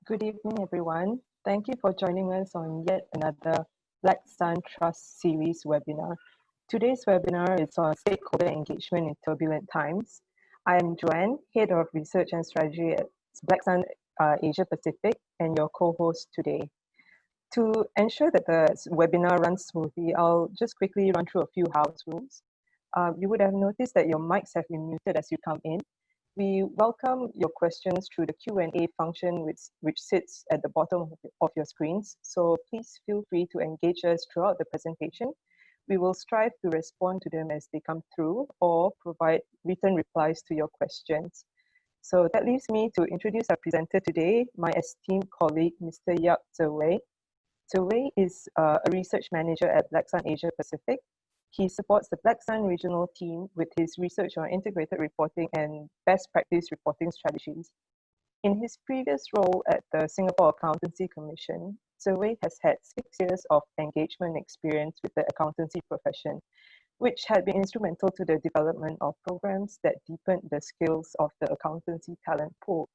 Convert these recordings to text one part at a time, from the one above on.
Good evening, everyone. Thank you for joining us on yet another Black Sun Trust series webinar. Today's webinar is on stakeholder engagement in turbulent times. I am Joanne, Head of Research and Strategy at Black Sun Asia Pacific, and your co-host today. To ensure that the webinar runs smoothly, I'll just quickly run through a few house rules. You would have noticed that your mics have been muted as you come in. We welcome your questions through the Q&A function which sits at the bottom of your screens. So please feel free to engage us throughout the presentation. We will strive to respond to them as they come through or provide written replies to your questions. So that leaves me to introduce our presenter today, my esteemed colleague, Mr. Yap Zewei. Zewei is a research manager at Black Sun Asia Pacific. He supports the Black Sun regional team with his research on integrated reporting and best practice reporting strategies. In his previous role at the Singapore Accountancy Commission, Zewei has had 6 years of engagement experience with the accountancy profession, which had been instrumental to the development of programs that deepened the skills of the accountancy talent pool.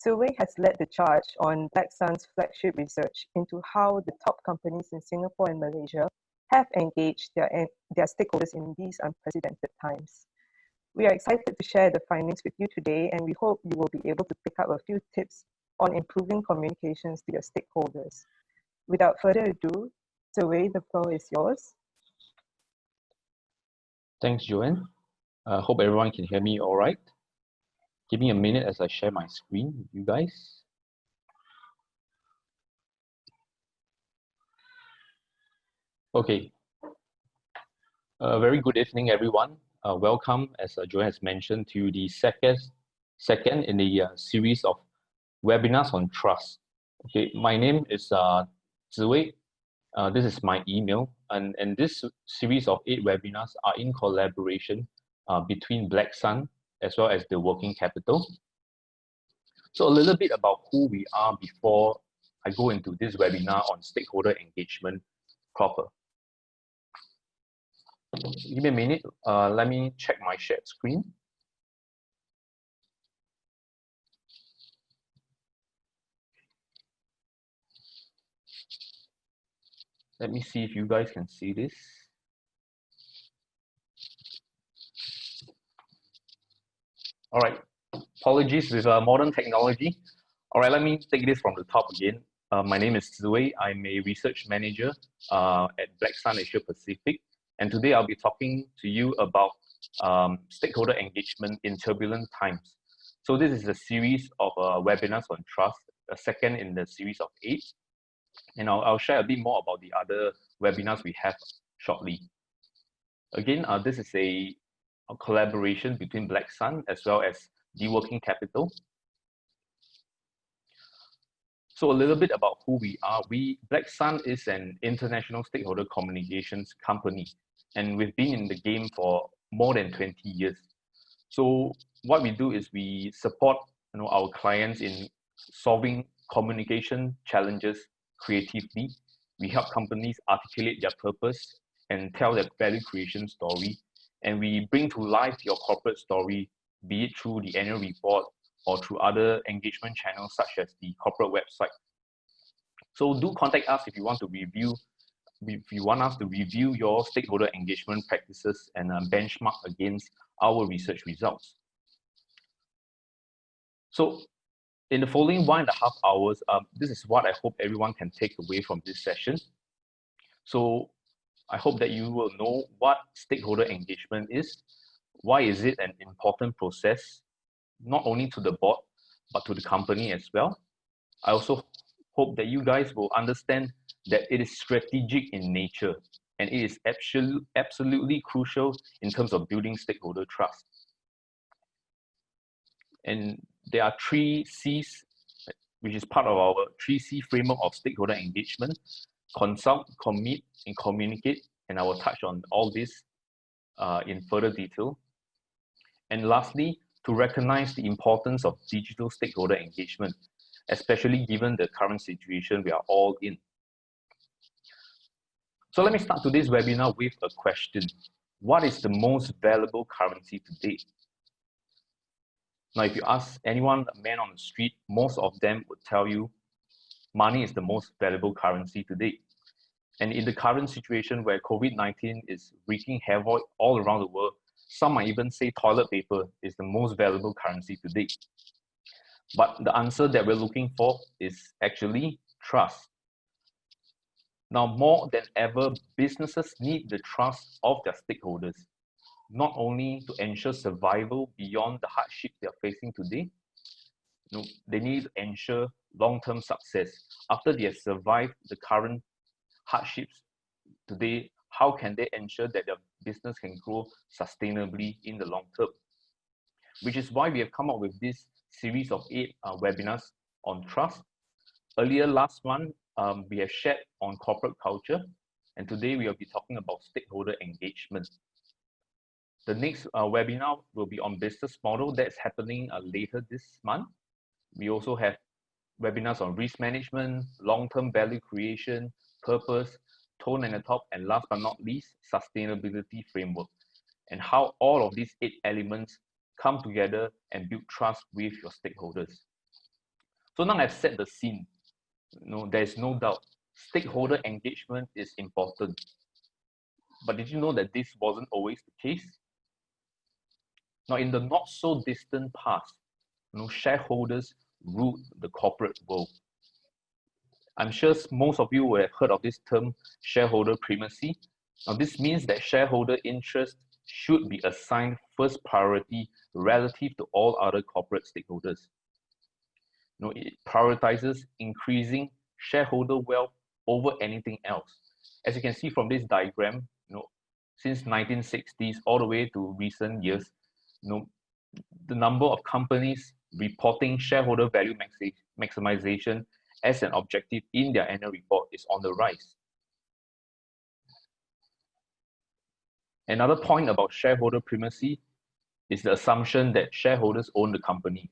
Zewei has led the charge on Black Sun's flagship research into how the top companies in Singapore and Malaysia have engaged their stakeholders in these unprecedented times. We are excited to share the findings with you today, and we hope you will be able to pick up a few tips on improving communications to your stakeholders. Without further ado, Zewei, the floor is yours. Thanks, Joanne. Hope everyone can hear me all right. Give me a minute as I share my screen with you guys. Okay. Very good evening, everyone. Welcome, as Joanne has mentioned, to the second in the series of webinars on trust. Okay, my name is Zewei. This is my email, and this series of 8 webinars are in collaboration between Black Sun as well as the Working Capital. So a little bit about who we are before I go into this webinar on stakeholder engagement proper. Give me a minute. Let me check my shared screen. Let me see if you guys can see this. All right. Apologies with modern technology. All right, let me take this from the top again. My name is Zewei. I'm a research manager at Black Sun Asia Pacific. And today I'll be talking to you about stakeholder engagement in turbulent times. So this is a series of webinars on trust, a second in the series of 8. And I'll share a bit more about the other webinars we have shortly. Again, this is a collaboration between Black Sun as well as the Working Capital. So a little bit about who we are. Black Sun is an international stakeholder communications company, and we've been in the game for more than 20 years. So what we do is we support our clients in solving communication challenges creatively. We help companies articulate their purpose and tell their value creation story, and we bring to life your corporate story, be it through the annual report or through other engagement channels such as the corporate website. So do contact us if you want us to review your stakeholder engagement practices and benchmark against our research results. So in the following 1.5 hours, this is what I hope everyone can take away from this session. So I hope that you will know what stakeholder engagement is, why is it an important process, not only to the board, but to the company as well. I also hope that you guys will understand that it is strategic in nature and it is absolutely crucial in terms of building stakeholder trust. And there are 3 C's, which is part of our 3C framework of stakeholder engagement: consult, commit, and communicate. And I will touch on all this in further detail. And lastly, to recognize the importance of digital stakeholder engagement, especially given the current situation we are all in. So let me start today's webinar with a question. What is the most valuable currency today? Now, if you ask anyone, a man on the street, most of them would tell you money is the most valuable currency today. And in the current situation where COVID-19 is wreaking havoc all around the world, some might even say toilet paper is the most valuable currency today. But the answer that we're looking for is actually trust. Now, more than ever, businesses need the trust of their stakeholders, not only to ensure survival beyond the hardships they are facing today. No, they need to ensure long-term success. After they have survived the current hardships today, how can they ensure that their business can grow sustainably in the long term? Which is why we have come up with this series of 8 webinars on trust. Earlier last month, we have shared on corporate culture, and today we will be talking about stakeholder engagement. The next webinar will be on business model. That's happening later this month. We also have webinars on risk management, long-term value creation, purpose, tone and the top, and last but not least, sustainability framework, and how all of these 8 elements come together and build trust with your stakeholders. So now I've set the scene. There's no doubt stakeholder engagement is important. But did you know that this wasn't always the case? Now, in the not so distant past, shareholders ruled the corporate world. I'm sure most of you will have heard of this term, shareholder primacy. Now, this means that shareholder interest should be assigned first priority relative to all other corporate stakeholders. It prioritizes increasing shareholder wealth over anything else. As you can see from this diagram, since 1960s all the way to recent years, the number of companies reporting shareholder value maximization as an objective in their annual report is on the rise. Another point about shareholder primacy is the assumption that shareholders own the company.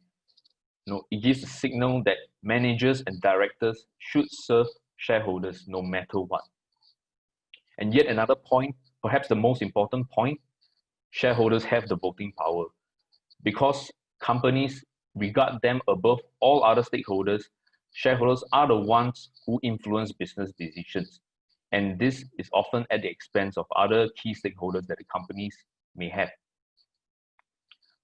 It gives a signal that managers and directors should serve shareholders no matter what. And yet another point, perhaps the most important point, shareholders have the voting power. Because companies regard them above all other stakeholders, shareholders are the ones who influence business decisions. And this is often at the expense of other key stakeholders that the companies may have.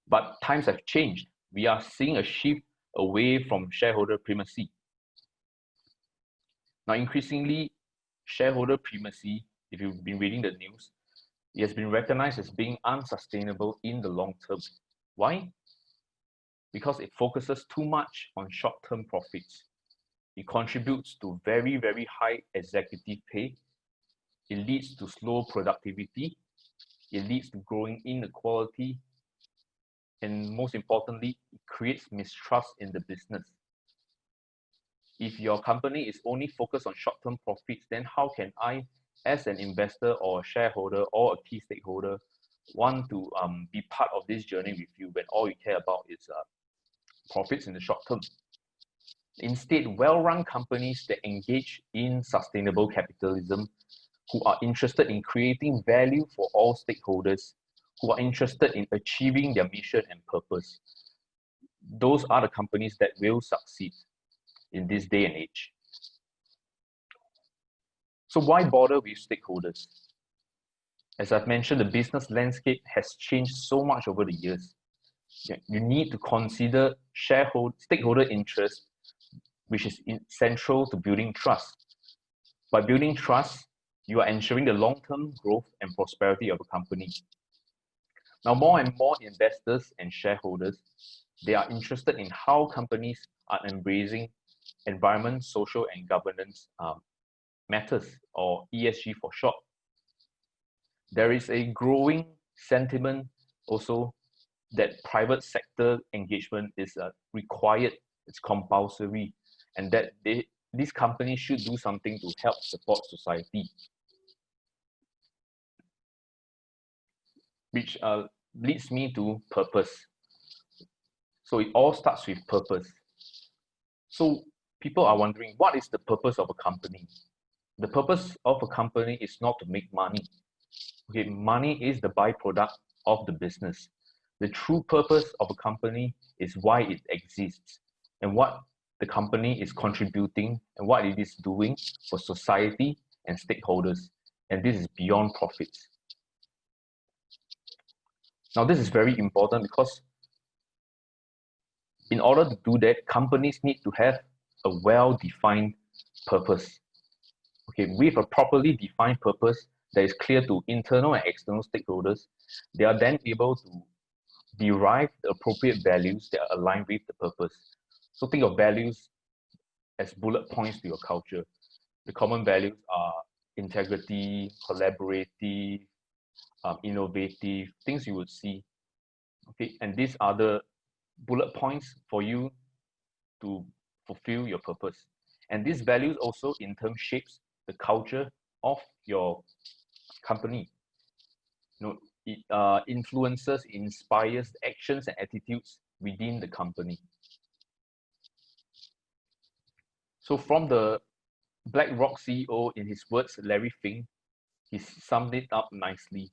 But times have changed. We are seeing a shift away from shareholder primacy. Now, increasingly, shareholder primacy, if you've been reading the news, it has been recognized as being unsustainable in the long term. Why? Because it focuses too much on short-term profits. It contributes to very, very high executive pay. It leads to slow productivity. It leads to growing inequality. And most importantly, it creates mistrust in the business. If your company is only focused on short-term profits, then how can I, as an investor or a shareholder or a key stakeholder, want to be part of this journey with you when all you care about is profits in the short term? Instead, well-run companies that engage in sustainable capitalism, who are interested in creating value for all stakeholders, who are interested in achieving their mission and purpose, those are the companies that will succeed in this day and age. So why bother with stakeholders? As I've mentioned, the business landscape has changed so much over the years. You need to consider stakeholder interest, which is central to building trust. By building trust, you are ensuring the long-term growth and prosperity of a company. Now, more and more investors and shareholders, they are interested in how companies are embracing environment, social, and governance matters, or ESG for short. There is a growing sentiment also that private sector engagement is required, it's compulsory, and that these companies should do something to help support society. Which leads me to purpose. So it all starts with purpose. So people are wondering, what is the purpose of a company? The purpose of a company is not to make money. Okay, money is the byproduct of the business. The true purpose of a company is why it exists and what the company is contributing and what it is doing for society and stakeholders. And this is beyond profits. Now, this is very important because in order to do that, companies need to have a well-defined purpose. Okay, with a properly defined purpose that is clear to internal and external stakeholders, they are then able to derive the appropriate values that are aligned with the purpose. So think of values as bullet points to your culture. The common values are integrity, collaborative, innovative, things you would see. Okay, and these are the bullet points for you to fulfill your purpose. And these values also in turn shapes the culture of your company. It influences, inspires actions and attitudes within the company. So from the BlackRock CEO, in his words, Larry Fink, he summed it up nicely.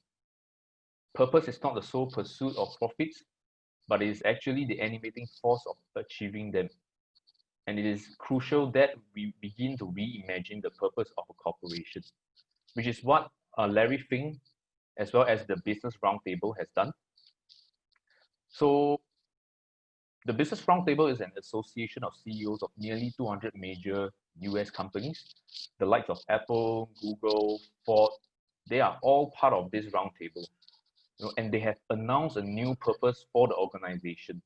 Purpose is not the sole pursuit of profits, but it is actually the animating force of achieving them. And it is crucial that we begin to reimagine the purpose of a corporation, which is what Larry Fink, as well as the Business Roundtable, has done. So the Business Roundtable is an association of CEOs of nearly 200 major US companies, the likes of Apple, Google, Ford. They are all part of this roundtable, and they have announced a new purpose for the organization.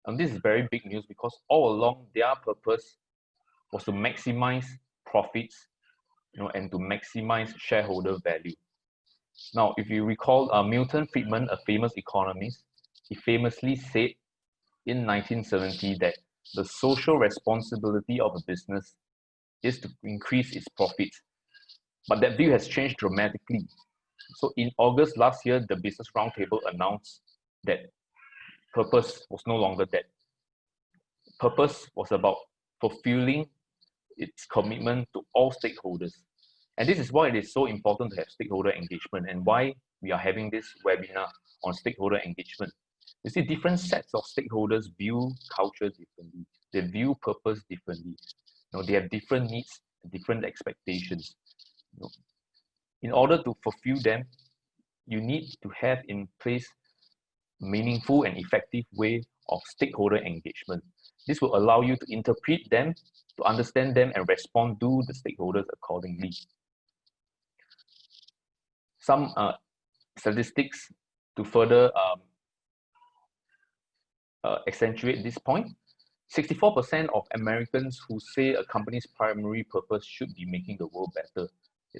And this is very big news because all along their purpose was to maximize profits, and to maximize shareholder value. Now, if you recall, Milton Friedman, a famous economist, he famously said in 1970 that the social responsibility of a business is to increase its profits. But that view has changed dramatically. So in August last year, the Business Roundtable announced that purpose was no longer that. Purpose was about fulfilling its commitment to all stakeholders. And this is why it is so important to have stakeholder engagement and why we are having this webinar on stakeholder engagement. You see, different sets of stakeholders view culture differently. They view purpose differently. They have different needs, different expectations. In order to fulfill them, you need to have in place meaningful and effective way of stakeholder engagement. This will allow you to interpret them, to understand them, and respond to the stakeholders accordingly. Some statistics to further accentuate this point. 64% of Americans who say a company's primary purpose should be making the world better.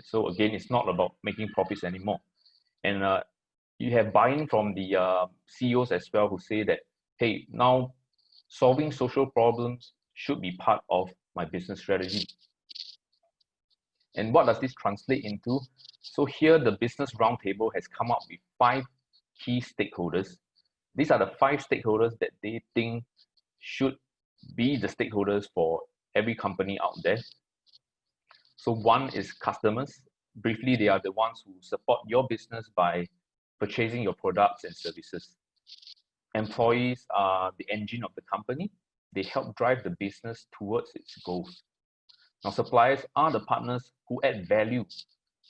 So again, it's not about making profits anymore. And you have buy-in from the CEOs as well who say that, hey, now solving social problems should be part of my business strategy. And what does this translate into? So here the Business Roundtable has come up with 5 key stakeholders. These are the 5 stakeholders that they think should be the stakeholders for every company out there. So one is customers. Briefly, they are the ones who support your business by purchasing your products and services. Employees are the engine of the company. They help drive the business towards its goals. Now, suppliers are the partners who add value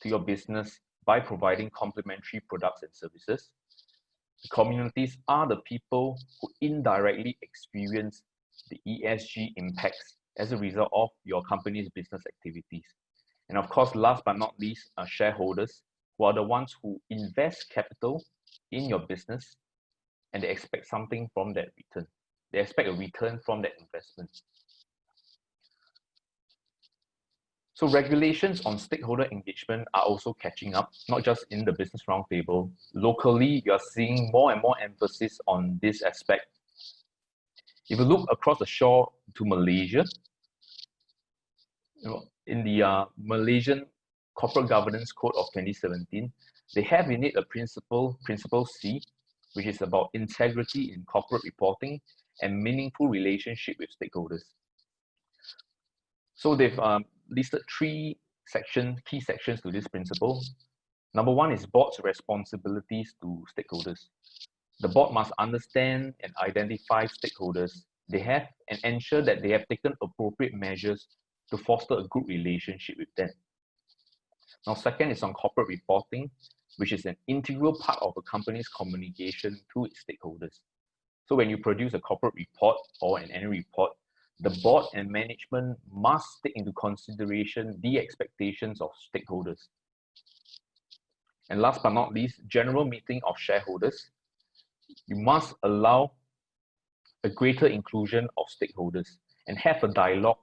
to your business by providing complementary products and services. The communities are the people who indirectly experience the ESG impacts as a result of your company's business activities. And of course, last but not least, are shareholders, who are the ones who invest capital in your business and they expect something from that return. They expect a return from that investment. So regulations on stakeholder engagement are also catching up, not just in the Business Roundtable. Locally, you are seeing more and more emphasis on this aspect. If you look across the shore to Malaysia, in the Malaysian Corporate Governance Code of 2017, they have in it a principle C, which is about integrity in corporate reporting and meaningful relationship with stakeholders. So they've listed 3 key sections to this principle. Number 1 is board's responsibilities to stakeholders. The board must understand and identify stakeholders they have and ensure that they have taken appropriate measures to foster a good relationship with them. Now, second is on corporate reporting, which is an integral part of a company's communication to its stakeholders. So when you produce a corporate report or an annual report, the board and management must take into consideration the expectations of stakeholders. And last but not least, general meeting of shareholders. You must allow a greater inclusion of stakeholders and have a dialogue,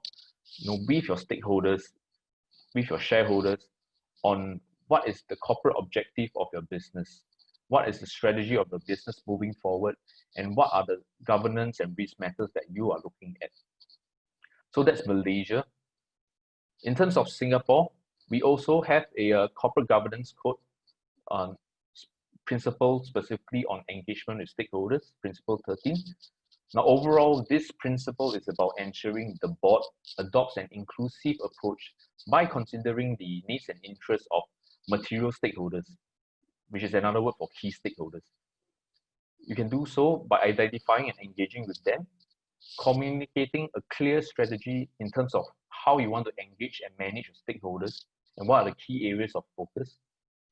with your stakeholders, with your shareholders, on what is the corporate objective of your business, what is the strategy of the business moving forward, and what are the governance and risk matters that you are looking at. So that's Malaysia. In terms of Singapore, we also have a corporate governance code on principle specifically on engagement with stakeholders, Principle 13. Now, overall, this principle is about ensuring the board adopts an inclusive approach by considering the needs and interests of material stakeholders, which is another word for key stakeholders. You can do so by identifying and engaging with them, communicating a clear strategy in terms of how you want to engage and manage your stakeholders and what are the key areas of focus,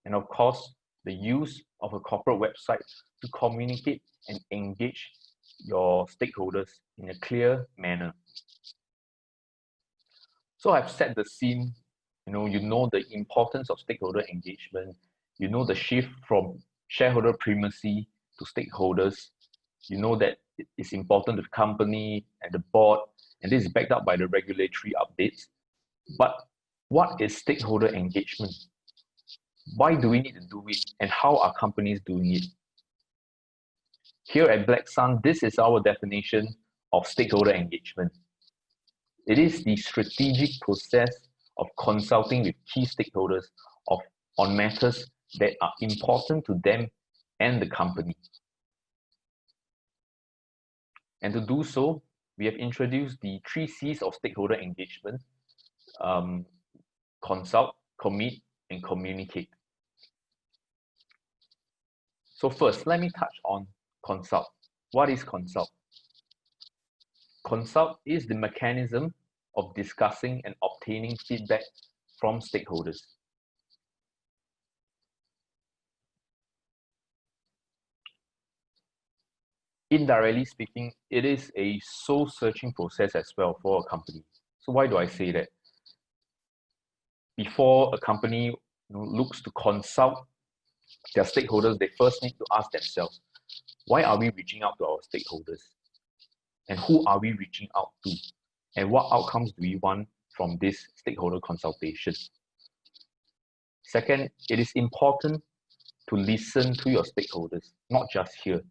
and of course, the use of a corporate website to communicate and engage your stakeholders in a clear manner. So I've set the scene, you know the importance of stakeholder engagement, you know the shift from shareholder primacy to stakeholders, you know that it's important to the company and the board, and this is backed up by the regulatory updates. But what is stakeholder engagement? Why do we need to do it, and how are companies doing it? Here at Black Sun, this is our definition of stakeholder engagement. It is the strategic process of consulting with key stakeholders on matters that are important to them and the company. And to do so, we have introduced the 3 C's of stakeholder engagement: consult, commit, and communicate. So first, let me touch on consult. What is consult? Consult is the mechanism of discussing and obtaining feedback from stakeholders. Indirectly speaking, it is a soul-searching process as well for a company. So why do I say that? Before a company looks to consult their stakeholders, they first need to ask themselves, why are we reaching out to our stakeholders? And who are we reaching out to? And what outcomes do we want from this stakeholder consultation? Second, it is important to listen to your stakeholders, not just hear.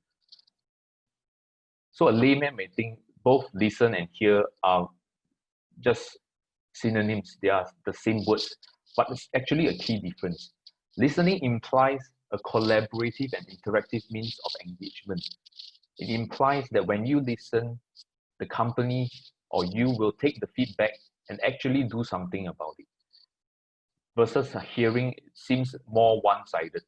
So a layman may think both listen and hear are just synonyms, they are the same words, but it's actually a key difference. Listening implies a collaborative and interactive means of engagement. It implies that when you listen, the company or you will take the feedback and actually do something about it. Versus hearing, it seems more one-sided.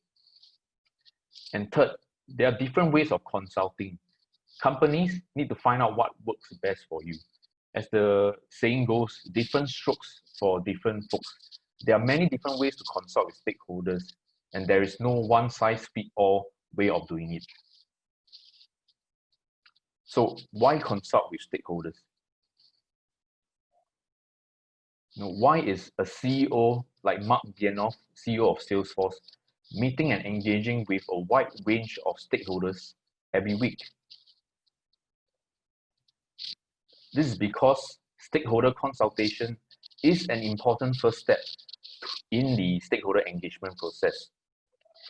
And third, there are different ways of consulting. Companies need to find out what works best for you. As the saying goes, different strokes for different folks. There are many different ways to consult with stakeholders, and there is no one-size-fits-all way of doing it. So why consult with stakeholders? Why is a CEO like Mark Bienoff, CEO of Salesforce, meeting and engaging with a wide range of stakeholders every week? This is because stakeholder consultation is an important first step in the stakeholder engagement process.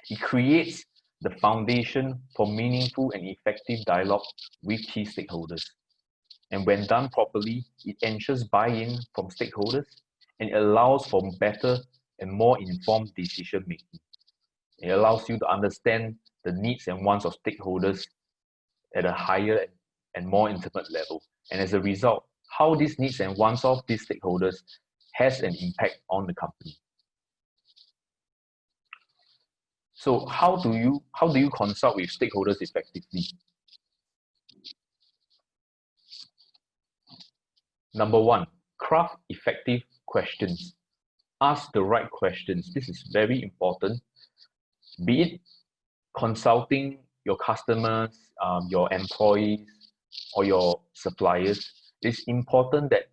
It creates the foundation for meaningful and effective dialogue with key stakeholders. And when done properly, it ensures buy-in from stakeholders and it allows for better and more informed decision making. It allows you to understand the needs and wants of stakeholders at a higher and more intimate level. And as a result, how these needs and wants of these stakeholders has an impact on the company. So how do you consult with stakeholders effectively? Number one, craft effective questions. Ask the right questions. This is very important. Be it consulting your customers, your employees, or your suppliers, it's important that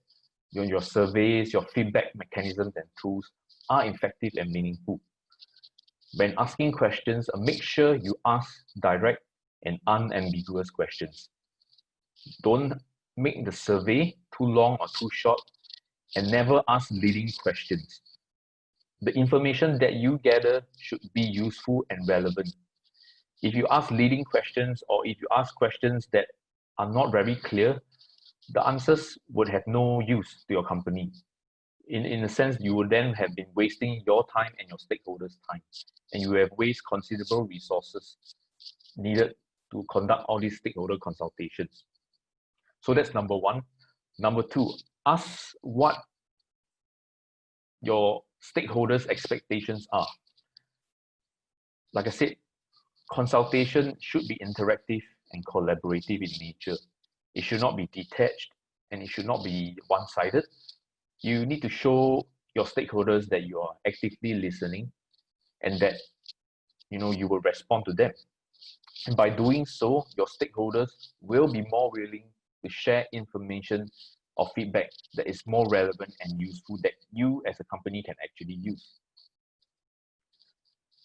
your surveys, your feedback mechanisms and tools are effective and meaningful. When asking questions, make sure you ask direct and unambiguous questions. Don't make the survey too long or too short, and never ask leading questions. The information that you gather should be useful and relevant. If you ask leading questions, or if you ask questions that are not very clear, the answers would have no use to your company. In a sense, you would then have been wasting your time and your stakeholders' time, and you have wasted considerable resources needed to conduct all these stakeholder consultations. So that's number one. Number two, ask what your stakeholders' expectations are. Like I said, consultation should be interactive and collaborative in nature. It should not be detached, and it should not be one-sided. You need to show your stakeholders that you are actively listening, and that you will respond to them. And by doing so, your stakeholders will be more willing to share information or feedback that is more relevant and useful, that you as a company can actually use.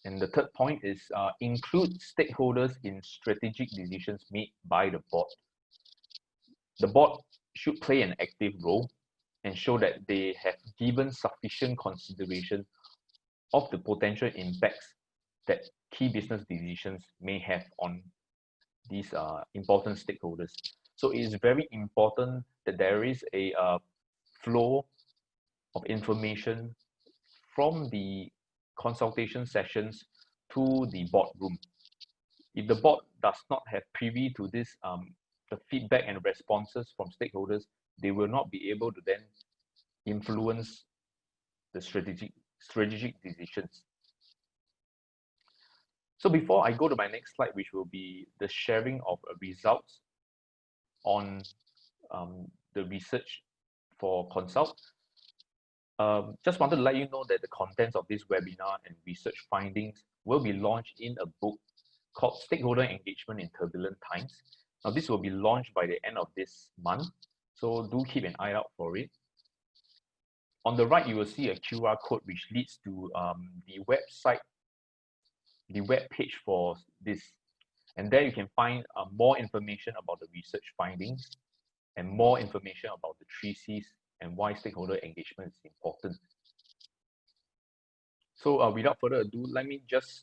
And the third point is include stakeholders in strategic decisions made by the board. The board should play an active role and show that they have given sufficient consideration of the potential impacts that key business decisions may have on these important stakeholders. So it is very important that there is a flow of information from the consultation sessions to the boardroom. If the board does not have privy to this, the feedback and responses from stakeholders, they will not be able to then influence the strategic decisions. So before I go to my next slide, which will be the sharing of results on the research for consult, just wanted to let you know that the contents of this webinar and research findings will be launched in a book called Stakeholder Engagement in Turbulent Times. Now, this will be launched by the end of this month, so do keep an eye out for it. On the right, you will see a QR code which leads to the website, the web page for this. And there you can find more information about the research findings and more information about the 3 C's and why stakeholder engagement is important. So without further ado, let me just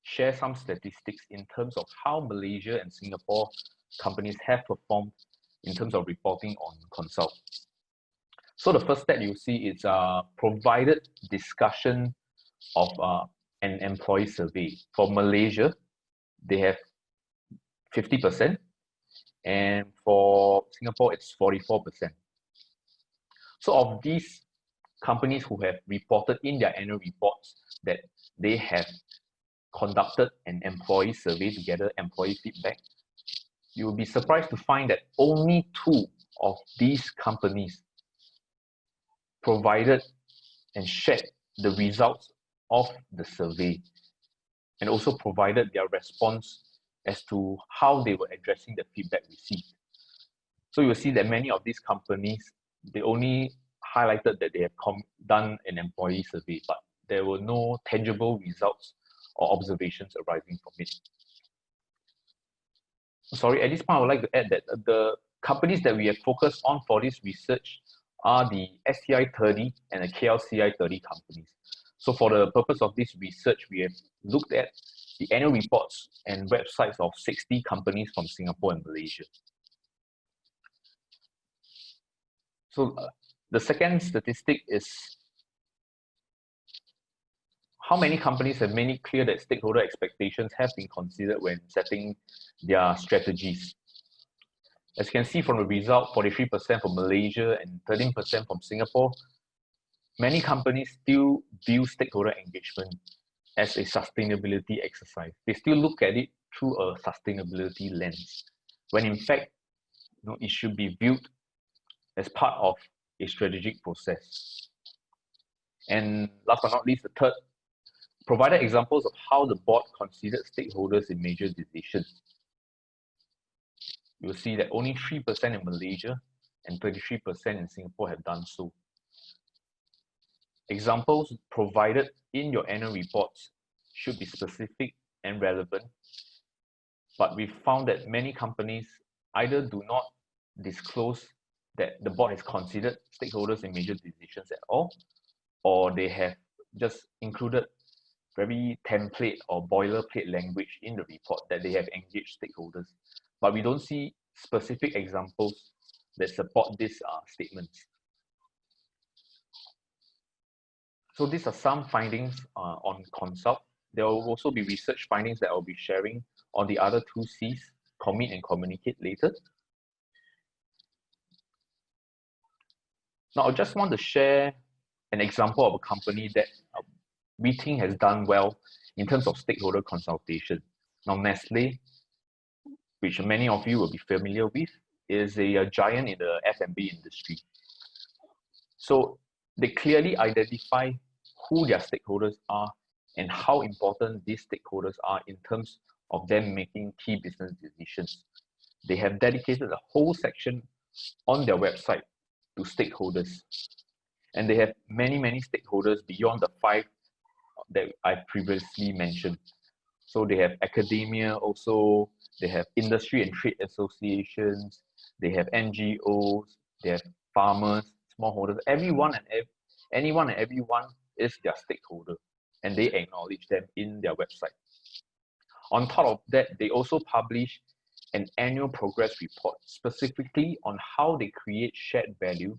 share some statistics in terms of how Malaysia and Singapore companies have performed in terms of reporting on consult. So the first stat you see is provided discussion of an employee survey. For Malaysia, they have 50%, and for Singapore, it's 44%. So of these companies who have reported in their annual reports that they have conducted an employee survey to gather employee feedback, you will be surprised to find that only 2 of these companies provided and shared the results of the survey, and also provided their response as to how they were addressing the feedback received. So you'll see that many of these companies, they only highlighted that they have done an employee survey, but there were no tangible results or observations arising from it. Sorry, at this point, I would like to add that the companies that we have focused on for this research are the STI 30 and the KLCI 30 companies. So for the purpose of this research, we have looked at the annual reports and websites of 60 companies from Singapore and Malaysia. So the second statistic is how many companies have made it clear that stakeholder expectations have been considered when setting their strategies. As you can see from the result, 43% from Malaysia and 13% from Singapore, many companies still view stakeholder engagement as a sustainability exercise. They still look at it through a sustainability lens, when in fact, it should be viewed as part of a strategic process. And last but not least, the third, provided examples of how the board considered stakeholders in major decisions. You'll see that only 3% in Malaysia and 33% in Singapore have done so. Examples provided in your annual reports should be specific and relevant, but we found that many companies either do not disclose that the board has considered stakeholders in major decisions at all, or they have just included very template or boilerplate language in the report that they have engaged stakeholders. But we don't see specific examples that support these statements. So these are some findings on Consult. There will also be research findings that I'll be sharing on the other two C's, commit and communicate, later. Now, I just want to share an example of a company that we think has done well in terms of stakeholder consultation. Now, Nestle, which many of you will be familiar with, is a giant in the F&B industry. So they clearly identify who their stakeholders are and how important these stakeholders are in terms of them making key business decisions. They have dedicated a whole section on their website to stakeholders. And they have many stakeholders beyond the 5 that I previously mentioned. So they have academia also, they have industry and trade associations, they have NGOs, they have farmers, smallholders, anyone and everyone is their stakeholder, and they acknowledge them in their website. On top of that, they also publish an annual progress report specifically on how they create shared value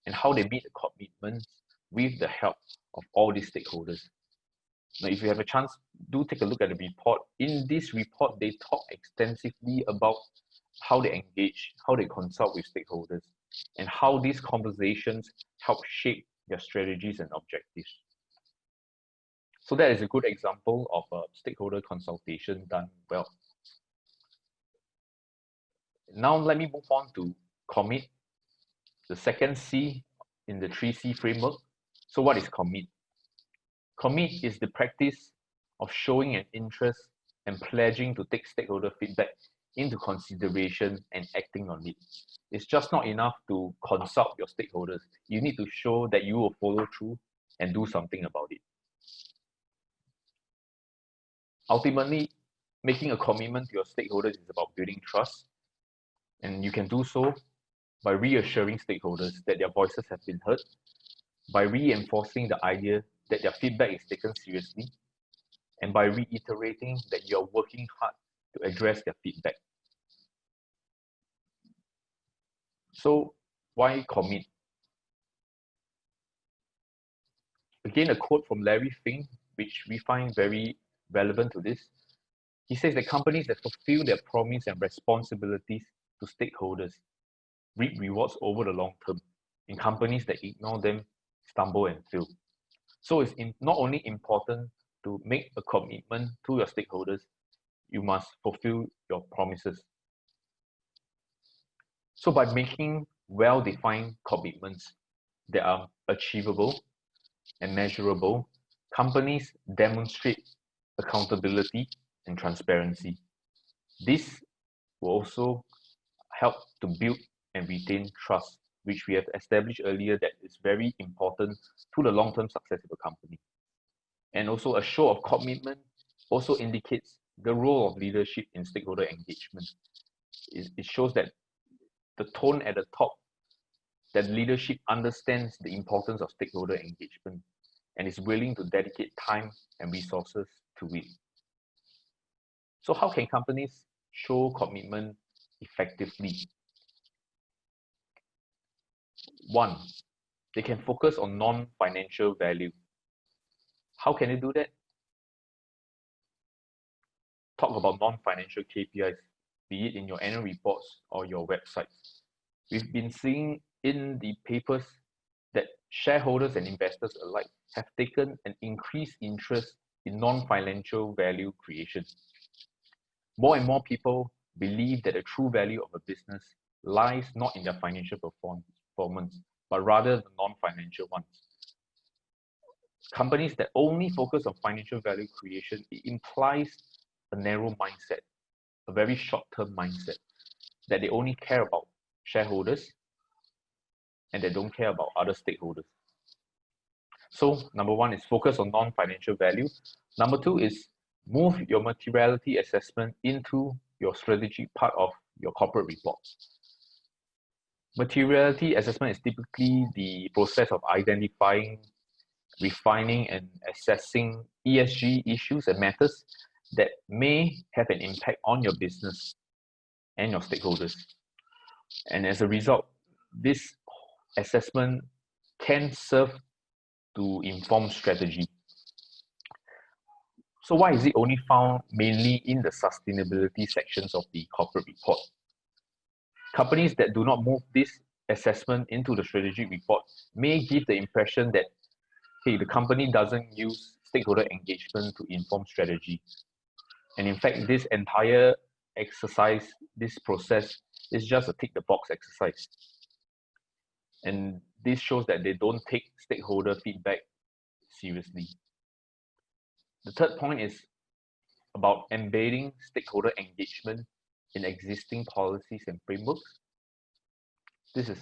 and how they meet the commitments with the help of all these stakeholders. Now, if you have a chance, do take a look at the report. In this report, they talk extensively about how they engage, how they consult with stakeholders, and how these conversations help shape their strategies and objectives. So that is a good example of a stakeholder consultation done well. Now let me move on to commit, the second C in the 3C framework. So what is commit? Commit is the practice of showing an interest and pledging to take stakeholder feedback into consideration and acting on it. It's just not enough to consult your stakeholders. You need to show that you will follow through and do something about it. Ultimately, making a commitment to your stakeholders is about building trust, and you can do so by reassuring stakeholders that their voices have been heard, by reinforcing the idea that their feedback is taken seriously, and by reiterating that you are working hard to address their feedback. So why commit? Again, a quote from Larry Fink, which we find very relevant to this. He says that companies that fulfill their promise and responsibilities to stakeholders reap rewards over the long term, and companies that ignore them stumble and fail. So it's not only important to make a commitment to your stakeholders, you must fulfill your promises. So by making well-defined commitments that are achievable and measurable, companies demonstrate accountability and transparency. This will also help to build and retain trust, which we have established earlier that is very important to the long-term success of a company. And also a show of commitment also indicates the role of leadership in stakeholder engagement. It shows that the tone at the top, that leadership understands the importance of stakeholder engagement and is willing to dedicate time and resources to it. So how can companies show commitment effectively? One, they can focus on non-financial value. How can they do that? Talk about non-financial KPIs, be it in your annual reports or your websites. We've been seeing in the papers that shareholders and investors alike have taken an increased interest in non-financial value creation. More and more people believe that the true value of a business lies not in their financial performance, performance, but rather the non-financial ones. Companies that only focus on financial value creation, it implies a narrow mindset, a very short-term mindset, that they only care about shareholders and they don't care about other stakeholders. So number one is focus on non-financial value. Number two is move your materiality assessment into your strategic part of your corporate report. Materiality assessment is typically the process of identifying, refining, and assessing ESG issues and matters that may have an impact on your business and your stakeholders. And as a result, this assessment can serve to inform strategy. So why is it only found mainly in the sustainability sections of the corporate report? Companies that do not move this assessment into the strategic report may give the impression that, hey, the company doesn't use stakeholder engagement to inform strategy. And in fact, this entire exercise, this process, is just a tick the box exercise. And this shows that they don't take stakeholder feedback seriously. The third point is about embedding stakeholder engagement in existing policies and frameworks. This is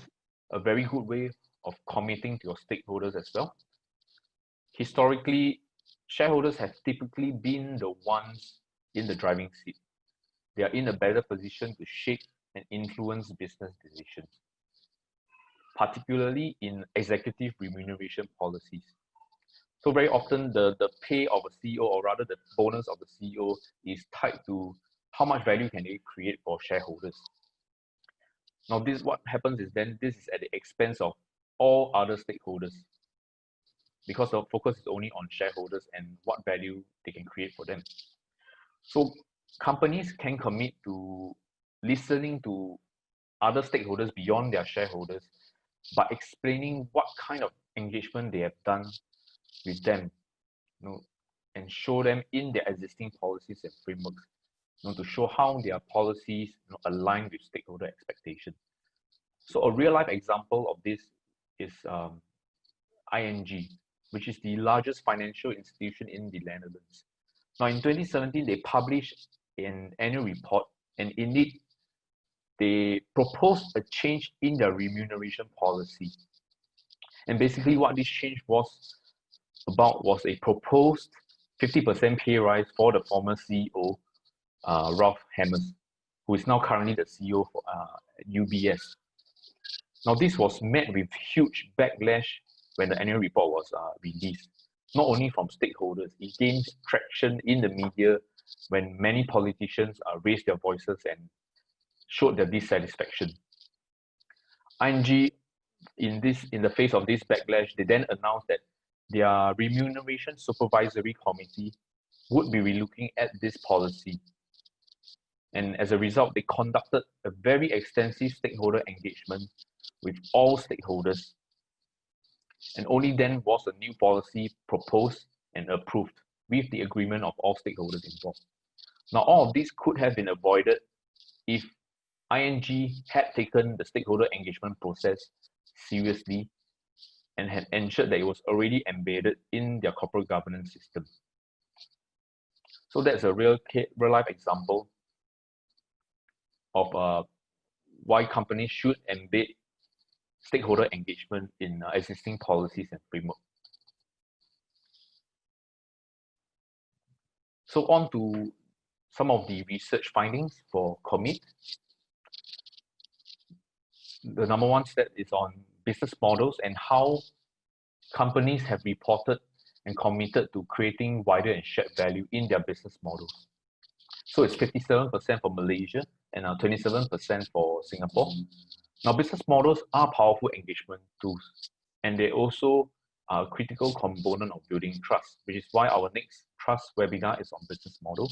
a very good way of committing to your stakeholders as well. Historically, shareholders have typically been the ones in the driving seat. They are in a better position to shape and influence business decisions, particularly in executive remuneration policies. So very often the pay of a CEO, or rather the bonus of the CEO, is tied to how much value can they create for shareholders. Now this, what happens is then this is at the expense of all other stakeholders, because the focus is only on shareholders and what value they can create for them. So companies can commit to listening to other stakeholders beyond their shareholders by explaining what kind of engagement they have done with them, and show them in their existing policies and frameworks, to show how their policies align with stakeholder expectations. So a real life example of this is ING, which is the largest financial institution in the Netherlands. Now in 2017, they published an annual report, and indeed they proposed a change in their remuneration policy. And basically what this change was about was a proposed 50% pay rise for the former CEO, Ralph Hammers, who is now currently the CEO for UBS. Now this was met with huge backlash when the annual report was released, not only from stakeholders. It gained traction in the media when many politicians raised their voices and showed their dissatisfaction. ING, in the face of this backlash, they then announced that their remuneration supervisory committee would be relooking at this policy. And as a result, they conducted a very extensive stakeholder engagement with all stakeholders. And only then was a new policy proposed and approved with the agreement of all stakeholders involved. Now, all of this could have been avoided if ING had taken the stakeholder engagement process seriously and had ensured that it was already embedded in their corporate governance system. So that's a real life example of why companies should embed stakeholder engagement in existing policies and framework. So on to some of the research findings for commit. The number one step is on business models and how companies have reported and committed to creating wider and shared value in their business models. So it's 57% for Malaysia and 27% for Singapore. Now, business models are powerful engagement tools, and they also are a critical component of building trust, which is why our next trust webinar is on business model.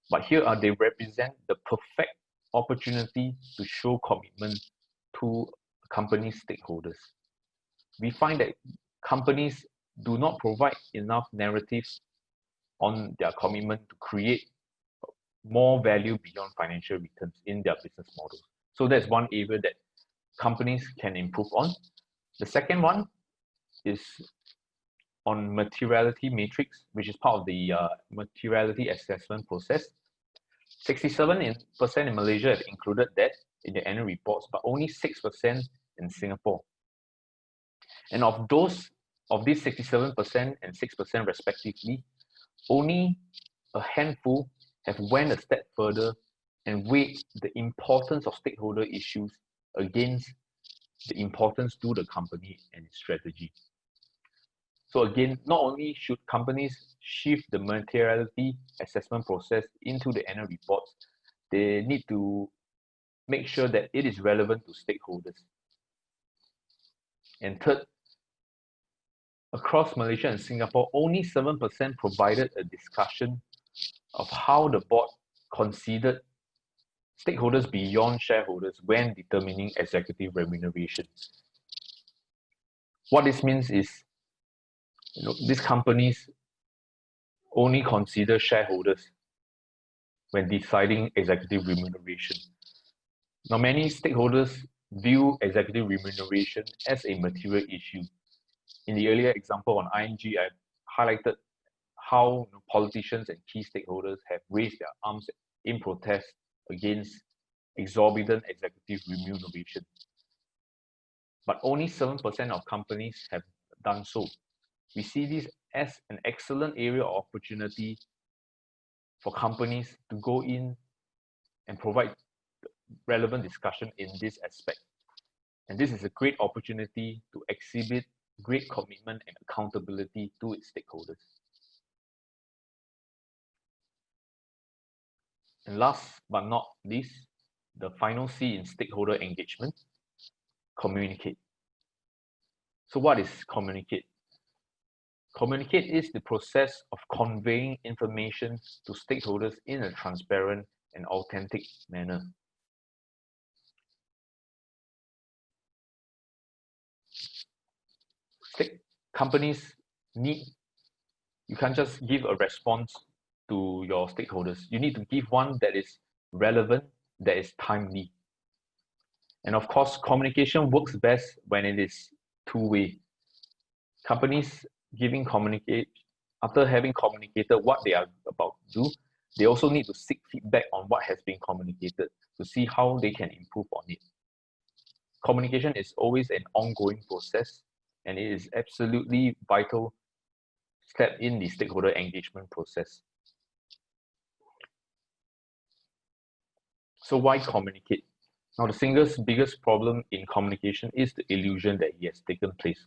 But here they represent the perfect opportunity to show commitment to company stakeholders. We find that companies do not provide enough narratives on their commitment to create more value beyond financial returns in their business models. So that's one area that companies can improve on. The second one is on materiality matrix, which is part of the materiality assessment process. 67% in Malaysia have included that in their annual reports, but only 6% in Singapore. And of these 67% and 6% respectively, only a handful have went a step further and weighed the importance of stakeholder issues against the importance to the company and its strategy. So again, not only should companies shift the materiality assessment process into the annual reports, they need to make sure that it is relevant to stakeholders. And third, across Malaysia and Singapore, only 7% provided a discussion of how the board considered stakeholders beyond shareholders when determining executive remuneration. What this means is, these companies only consider shareholders when deciding executive remuneration. Now, many stakeholders view executive remuneration as a material issue. In the earlier example on ING, I highlighted how politicians and key stakeholders have raised their arms in protest against exorbitant executive remuneration. But only 7% of companies have done so. We see this as an excellent area of opportunity for companies to go in and provide relevant discussion in this aspect. And this is a great opportunity to exhibit great commitment and accountability to its stakeholders. And last but not least, the final C in stakeholder engagement, communicate. So what is communicate? Communicate is the process of conveying information to stakeholders in a transparent and authentic manner. Companies you can't just give a response to your stakeholders. You need to give one that is relevant, that is timely. And of course, communication works best when it is two-way. Companies after having communicated what they are about to do, they also need to seek feedback on what has been communicated to see how they can improve on it. Communication is always an ongoing process, and it is absolutely vital step in the stakeholder engagement process. So why communicate? Now, the single biggest problem in communication is the illusion that it has taken place.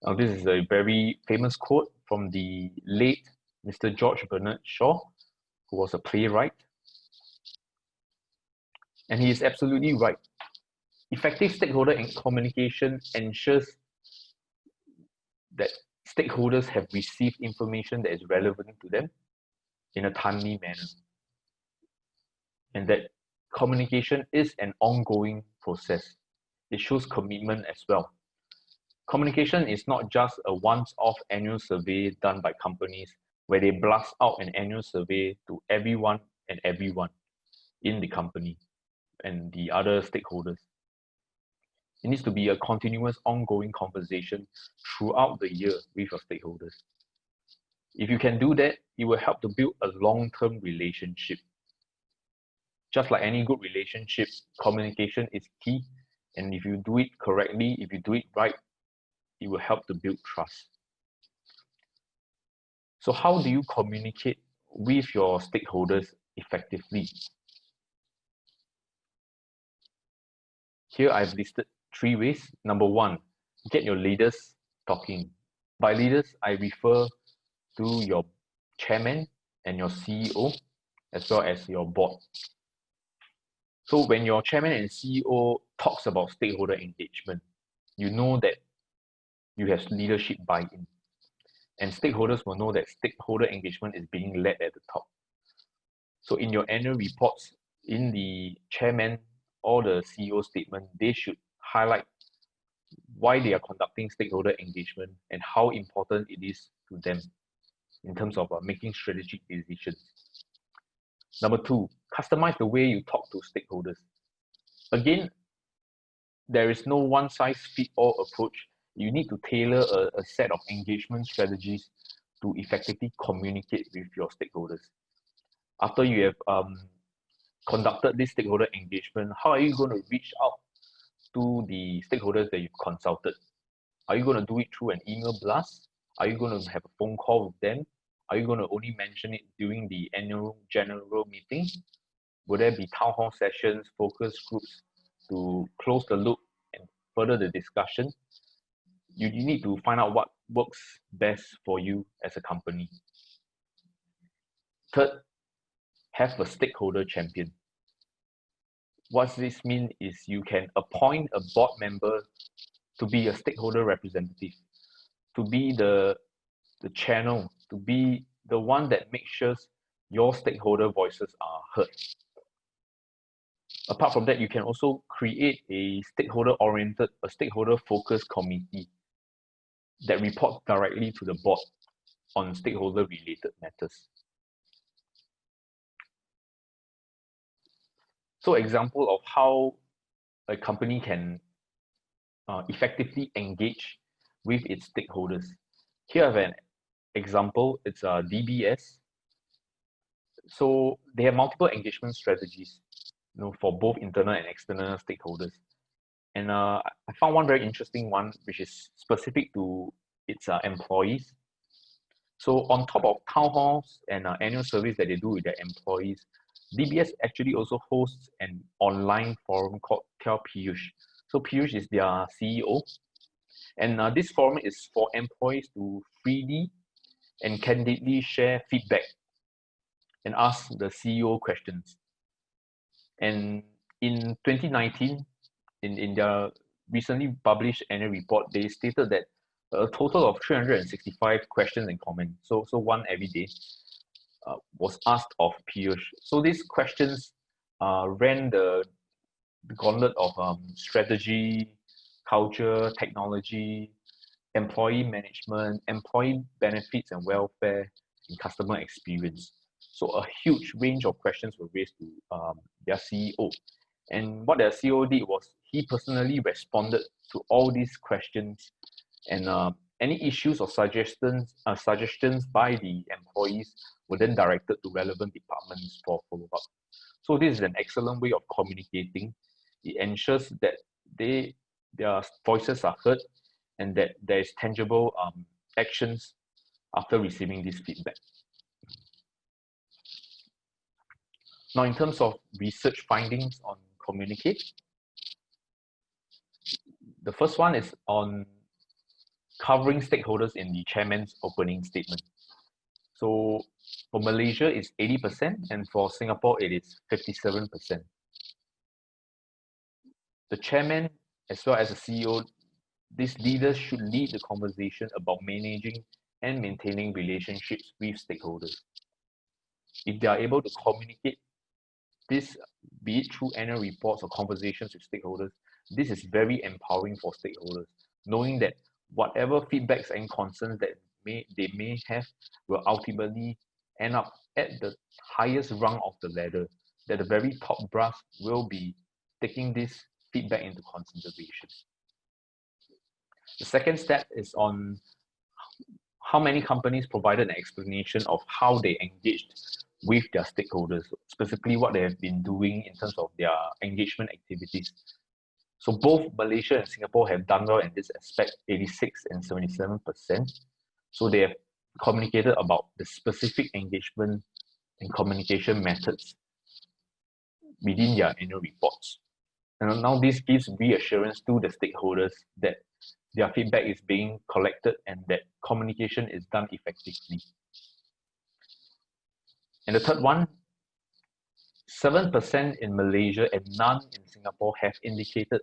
Now, this is a very famous quote from the late Mr. George Bernard Shaw, who was a playwright. And he is absolutely right. Effective stakeholder communication ensures that stakeholders have received information that is relevant to them in a timely manner. And that communication is an ongoing process. It shows commitment as well. Communication is not just a once-off annual survey done by companies where they blast out an annual survey to everyone in the company and the other stakeholders. It needs to be a continuous, ongoing conversation throughout the year with your stakeholders. If you can do that, it will help to build a long-term relationship. Just like any good relationship, communication is key. And if you do it correctly, if you do it right, it will help to build trust. So how do you communicate with your stakeholders effectively? Here I've listed 3 ways. Number 1, get your leaders talking. By leaders, I refer to your chairman and your CEO, as well as your board. So when your chairman and CEO talks about stakeholder engagement, you know that you have leadership buy-in. And stakeholders will know that stakeholder engagement is being led at the top. So in your annual reports, in the chairman or the CEO statement, they should highlight why they are conducting stakeholder engagement and how important it is to them in terms of making strategic decisions. Number 2, customize the way you talk to stakeholders. Again, there is no one-size-fits-all approach. You need to tailor a set of engagement strategies to effectively communicate with your stakeholders. After you have conducted this stakeholder engagement, how are you going to reach out to the stakeholders that you've consulted? Are you going to do it through an email blast? Are you going to have a phone call with them? Are you going to only mention it during the annual general meeting? Will there be town hall sessions, focus groups to close the loop and further the discussion? You need to find out what works best for you as a company. Third, have a stakeholder champion. What this means is you can appoint a board member to be a stakeholder representative, to be the channel, to be the one that makes sure your stakeholder voices are heard. Apart from that, you can also create a stakeholder-oriented, a stakeholder-focused committee that reports directly to the board on stakeholder-related matters. So, example of how a company can effectively engage with its stakeholders. Here I have an example. It's DBS. So they have multiple engagement strategies, for both internal and external stakeholders. And I found one very interesting one, which is specific to its employees. So on top of town halls and annual surveys that they do with their employees, DBS actually also hosts an online forum called Piyush. So Piyush is their CEO. And this forum is for employees to freely and candidly share feedback and ask the CEO questions. And in 2019, in their recently published annual report, they stated that a total of 365 questions and comments, so one every day, was asked of Piyush. So these questions ran the gauntlet of strategy, culture, technology, employee management, employee benefits and welfare, and customer experience. So a huge range of questions were raised to their CEO. And what their CEO did was he personally responded to all these questions, and any issues or suggestions by the employees were then directed to relevant departments for follow-up. So this is an excellent way of communicating. It ensures that their voices are heard and that there is tangible actions after receiving this feedback. Now, in terms of research findings on Communicate, the first one is on covering stakeholders in the chairman's opening statement. So for Malaysia, it's 80%, and for Singapore, it is 57%. The chairman, as well as the CEO, these leaders should lead the conversation about managing and maintaining relationships with stakeholders. If they are able to communicate this, be it through annual reports or conversations with stakeholders, this is very empowering for stakeholders, knowing that whatever feedbacks and concerns that they may have will ultimately end up at the highest rung of the ladder, that the very top brass will be taking this feedback into consideration. The second step is on how many companies provided an explanation of how they engaged with their stakeholders, specifically what they have been doing in terms of their engagement activities. So both Malaysia and Singapore have done well in this aspect, 86 and 77%. So they have communicated about the specific engagement and communication methods within their annual reports. And now this gives reassurance to the stakeholders that their feedback is being collected and that communication is done effectively. And the third one, 7% in Malaysia and none in Singapore have indicated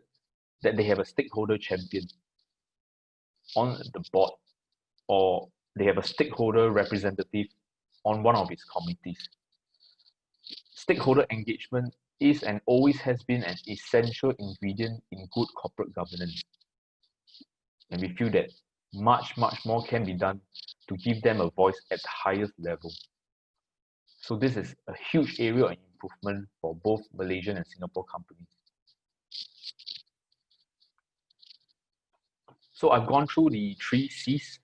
that they have a stakeholder champion on the board, or they have a stakeholder representative on one of its committees. Stakeholder engagement is and always has been an essential ingredient in good corporate governance. And we feel that much more can be done to give them a voice at the highest level. So this is a huge area of improvement for both Malaysian and Singapore companies. So I've gone through the 3 C's.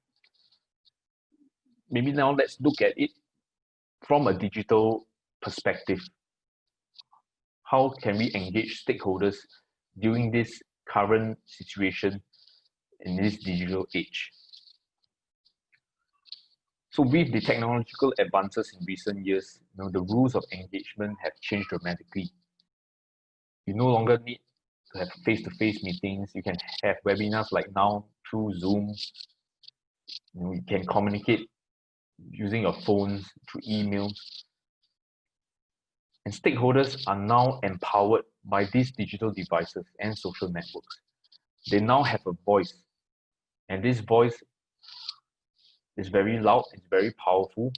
Maybe now let's look at it from a digital perspective. How can we engage stakeholders during this current situation in this digital age? So with the technological advances in recent years, the rules of engagement have changed dramatically. You no longer need to have face-to-face meetings. You can have webinars like now through Zoom. You can communicate using your phones, through emails. And stakeholders are now empowered by these digital devices and social networks. They now have a voice, and this voice is very loud, it's very powerful,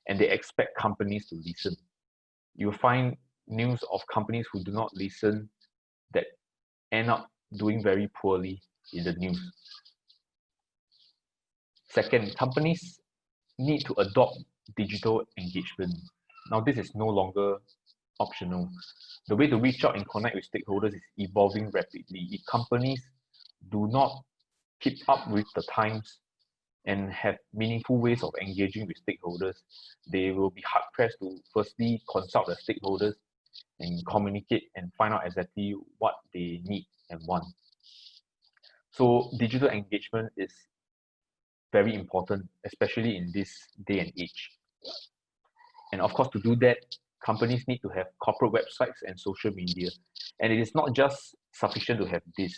and they expect companies to listen. You'll find news of companies who do not listen that end up doing very poorly in the news. Second, companies need to adopt digital engagement. Now, this is no longer optional. The way to reach out and connect with stakeholders is evolving rapidly. If companies do not keep up with the times and have meaningful ways of engaging with stakeholders, they will be hard-pressed to firstly consult the stakeholders and communicate and find out exactly what they need and want. So digital engagement is very important, especially in this day and age. And of course, to do that, companies need to have corporate websites and social media. And it is not just sufficient to have this.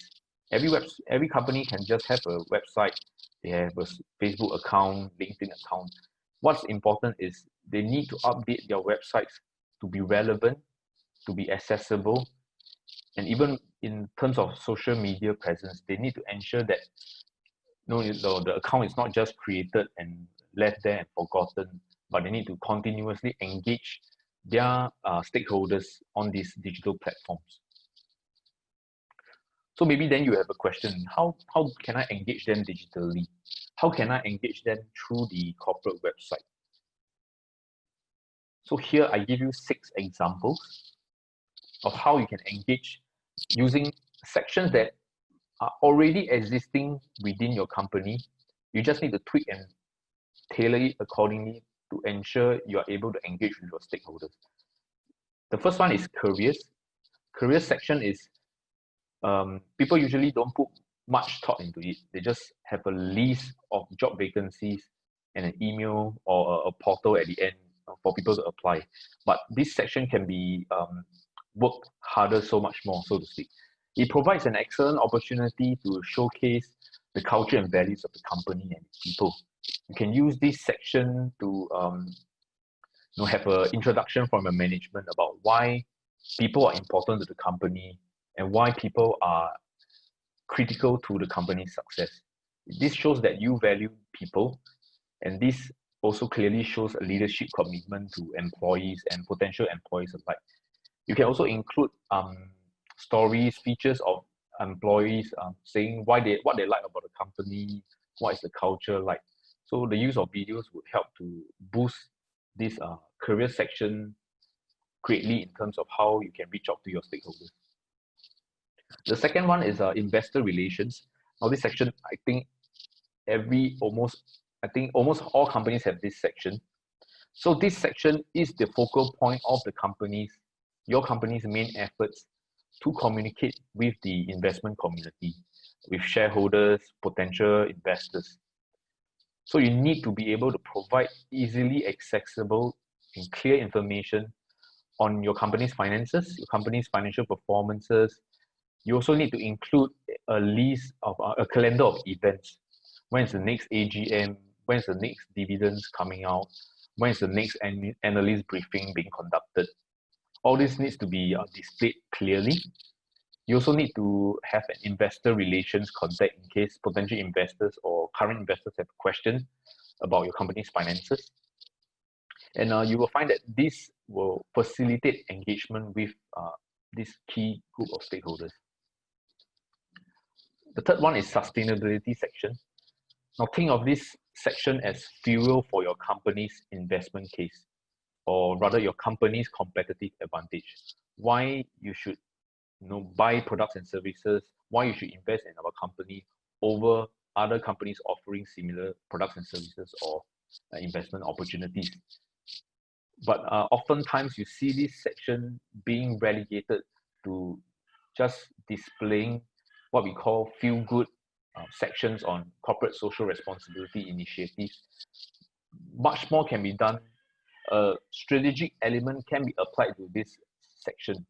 Every company can just have a website. They have a Facebook account, LinkedIn account. What's important is they need to update their websites to be relevant, to be accessible, and even in terms of social media presence, they need to ensure that the account is not just created and left there and forgotten, but they need to continuously engage their stakeholders on these digital platforms. So maybe then you have a question, how can I engage them digitally? How can I engage them through the corporate website? So here I give you 6 examples of how you can engage using sections that are already existing within your company. You just need to tweak and tailor it accordingly to ensure you are able to engage with your stakeholders. The first one is careers. Career section is people usually don't put much thought into it. They just have a list of job vacancies and an email or a portal at the end for people to apply. But this section can be worked harder so much more, so to speak. It provides an excellent opportunity to showcase the culture and values of the company and its people. You can use this section to have an introduction from a management about why people are important to the company and why people are critical to the company's success. This shows that you value people, and this also clearly shows a leadership commitment to employees and potential employees alike. You can also include stories, features of employees saying what they like about the company, what is the culture like. So the use of videos would help to boost this career section greatly in terms of how you can reach out to your stakeholders. The second one is investor relations. Now this section, I think almost all companies have this section. So this section is the focal point of your company's main efforts to communicate with the investment community, with shareholders, potential investors. So you need to be able to provide easily accessible and clear information on your company's finances, your company's financial performances. You also need to include a list of a calendar of events. When is the next AGM? When is the next dividends coming out? When is the next analyst briefing being conducted? All this needs to be displayed clearly. You also need to have an investor relations contact in case potential investors or current investors have questions about your company's finances. And you will find that this will facilitate engagement with this key group of stakeholders. The third one is sustainability section. Now think of this section as fuel for your company's investment case, or rather your company's competitive advantage. Why you should buy products and services, why you should invest in our company over other companies offering similar products and services or investment opportunities. But oftentimes you see this section being relegated to just displaying what we call feel-good sections on corporate social responsibility initiatives. Much more can be done. A strategic element can be applied to this section.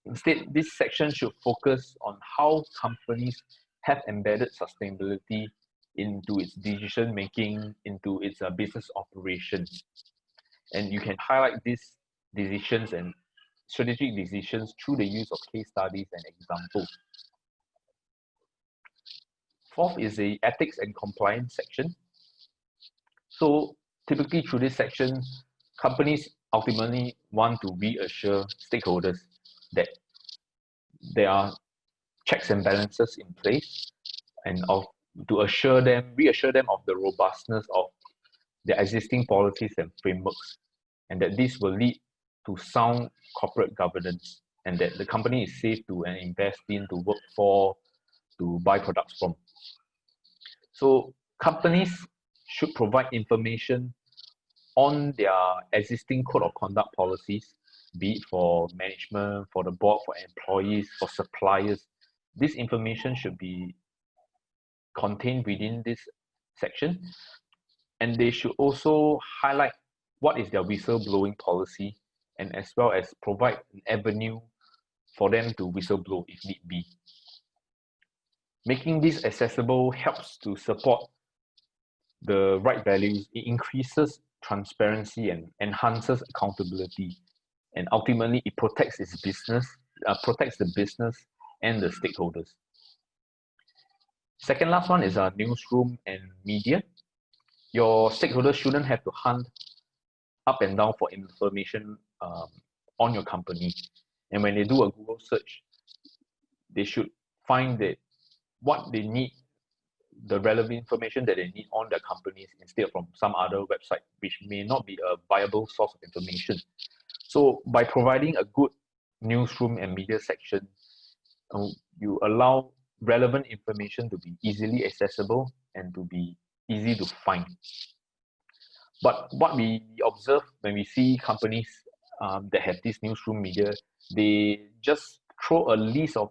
Instead, this section should focus on how companies have embedded sustainability into its decision making, into its business operations. And you can highlight these decisions and strategic decisions through the use of case studies and examples. Fourth is the ethics and compliance section. So typically through this section, companies ultimately want to reassure stakeholders that there are checks and balances in place, and to reassure them of the robustness of the existing policies and frameworks, and that this will lead to sound corporate governance, and that the company is safe to invest in, to work for, to buy products from. So companies should provide information on their existing code of conduct policies, be it for management, for the board, for employees, for suppliers. This information should be contained within this section, and they should also highlight what is their whistleblowing policy, and as well as provide an avenue for them to whistleblow if need be. Making this accessible helps to support the right values. It increases transparency and enhances accountability, and ultimately it protects the business and the stakeholders. Second last one is our newsroom and media. Your stakeholders shouldn't have to hunt up and down for information on your company, and when they do a Google search, they should find that what they need, the relevant information that they need on their companies, instead from some other website which may not be a viable source of information. So by providing a good newsroom and media section, you allow relevant information to be easily accessible and to be easy to find. But what we observe when we see companies that have this newsroom media, they just throw a list of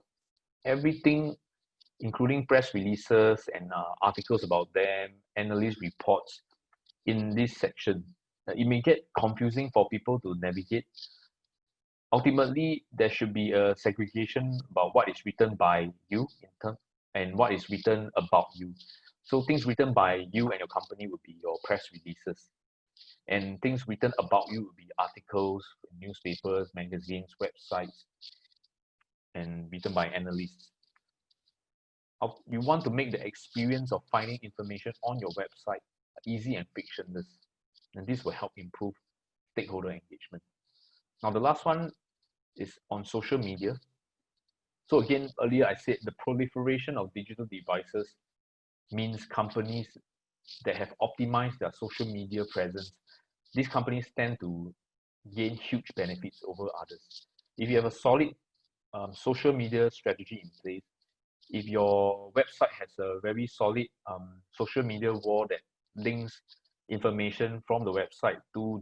everything, including press releases and articles about them, analyst reports in this section. It may get confusing for people to navigate. Ultimately, there should be a segregation about what is written by you and what is written about you. So things written by you and your company would be your press releases, and things written about you would be articles, newspapers, magazines, websites, and written by analysts. You want to make the experience of finding information on your website easy and frictionless, and this will help improve stakeholder engagement. Now, the last one is on social media. So again, earlier I said the proliferation of digital devices means companies that have optimized their social media presence, these companies tend to gain huge benefits over others. If you have a solid social media strategy in place, if your website has a very solid social media wall that links information from the website to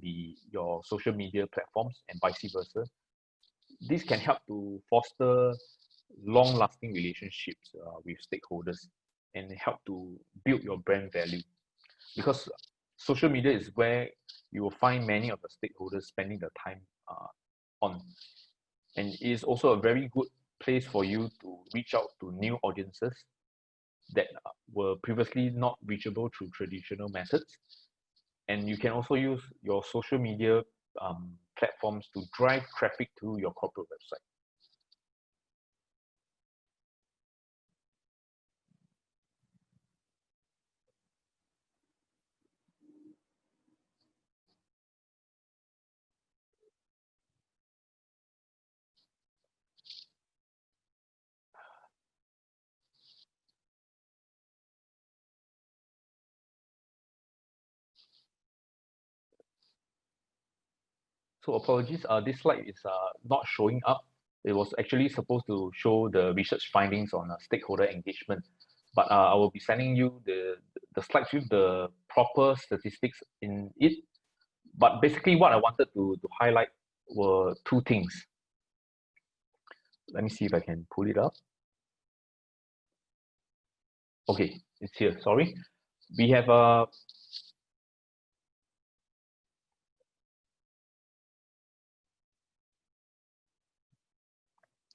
your social media platforms and vice versa, this can help to foster long-lasting relationships with stakeholders and help to build your brand value, because social media is where you will find many of the stakeholders spending their time on, and it is also a very good place for you to reach out to new audiences that were previously not reachable through traditional methods. And you can also use your social media platforms to drive traffic to your corporate website. So apologies, this slide is not showing up. It was actually supposed to show the research findings on stakeholder engagement. but I will be sending you the slides with the proper statistics in it. But basically what I wanted to highlight were two things. Let me see if I can pull it up. Okay, it's here, sorry. We have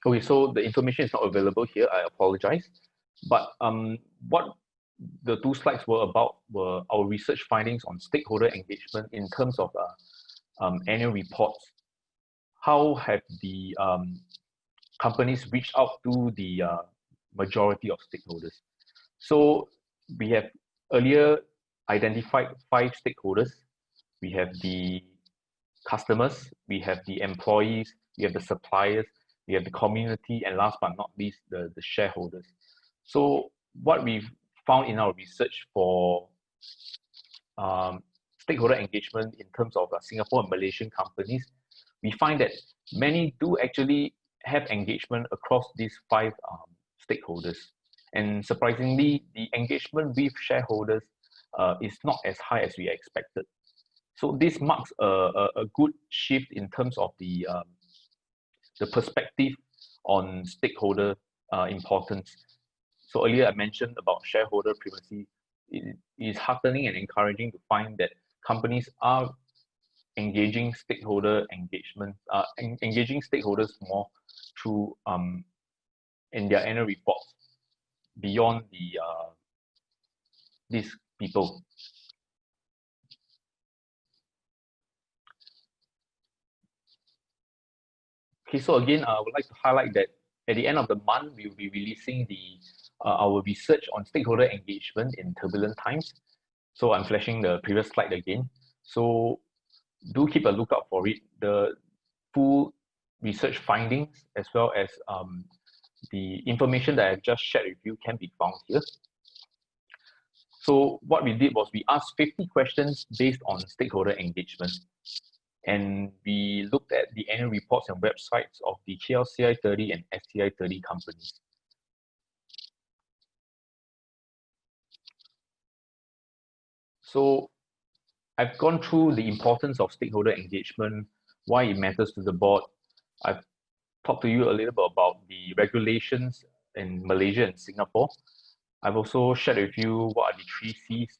okay, so the information is not available here, I apologize. But what the two slides were about were our research findings on stakeholder engagement in terms of annual reports. How have the companies reached out to the majority of stakeholders? So we have earlier identified 5 stakeholders. We have the customers, we have the employees, we have the suppliers, we have the community, and last but not least, the shareholders. So what we've found in our research for stakeholder engagement in terms of Singapore and Malaysian companies, we find that many do actually have engagement across these 5 stakeholders. And surprisingly, the engagement with shareholders is not as high as we expected. So this marks a good shift in terms of the perspective on stakeholder importance. So earlier I mentioned about shareholder primacy. It is heartening and encouraging to find that companies are engaging stakeholder engagement, engaging stakeholders more through in their annual reports beyond the these people. Okay, so again, I would like to highlight that at the end of the month, we will be releasing the our research on stakeholder engagement in turbulent times. So I'm flashing the previous slide again. So do keep a lookout for it. The full research findings as well as the information that I've just shared with you can be found here. So what we did was we asked 50 questions based on stakeholder engagement. And we looked at the annual reports and websites of the KLCI 30 and STI 30 companies. So I've gone through the importance of stakeholder engagement, why it matters to the board. I've talked to you a little bit about the regulations in Malaysia and Singapore. I've also shared with you what are the 3 C's,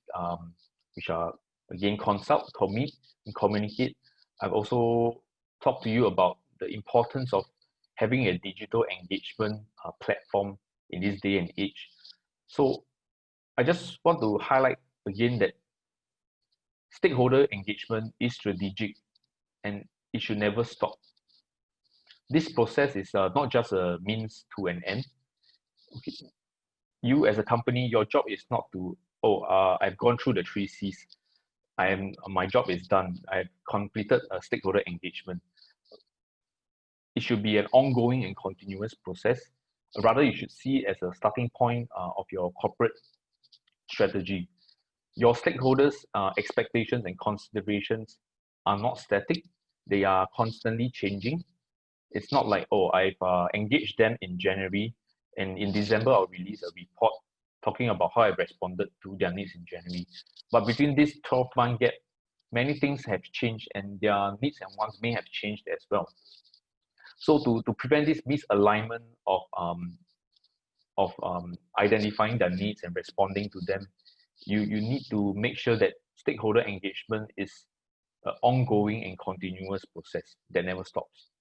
which are, again, consult, commit, and communicate. I've also talked to you about the importance of having a digital engagement platform in this day and age. So I just want to highlight again that stakeholder engagement is strategic and it should never stop. This process is not just a means to an end. Okay. You as a company, your job is not to, I've gone through the 3 C's. My job is done. I've completed a stakeholder engagement. It should be an ongoing and continuous process. Rather, you should see it as a starting point of your corporate strategy. Your stakeholders' expectations and considerations are not static. They are constantly changing. It's not like, I've engaged them in January, and in December, I'll release a report talking about how I responded to their needs in January. But between this 12-month gap, many things have changed and their needs and wants may have changed as well. So to prevent this misalignment of identifying their needs and responding to them, you need to make sure that stakeholder engagement is an ongoing and continuous process that never stops.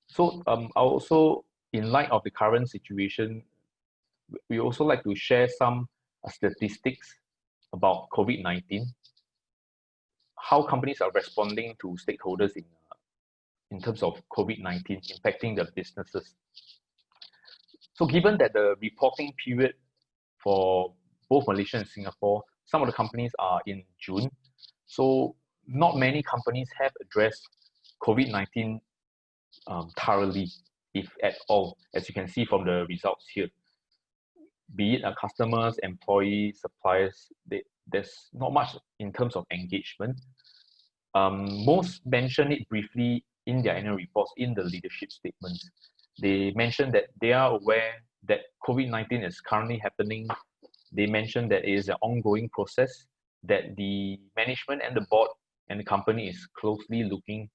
So also, in light of the current situation, we also like to share some statistics about COVID-19, how companies are responding to stakeholders in terms of COVID-19 impacting their businesses. So given that the reporting period for both Malaysia and Singapore, some of the companies are in June, so not many companies have addressed COVID-19 thoroughly, if at all, as you can see from the results here. Be it customers, employees, suppliers, there's not much in terms of engagement. Most mention it briefly in their annual reports, in the leadership statements. They mentioned that they are aware that COVID-19 is currently happening. They mentioned that it is an ongoing process, that the management and the board and the company is closely looking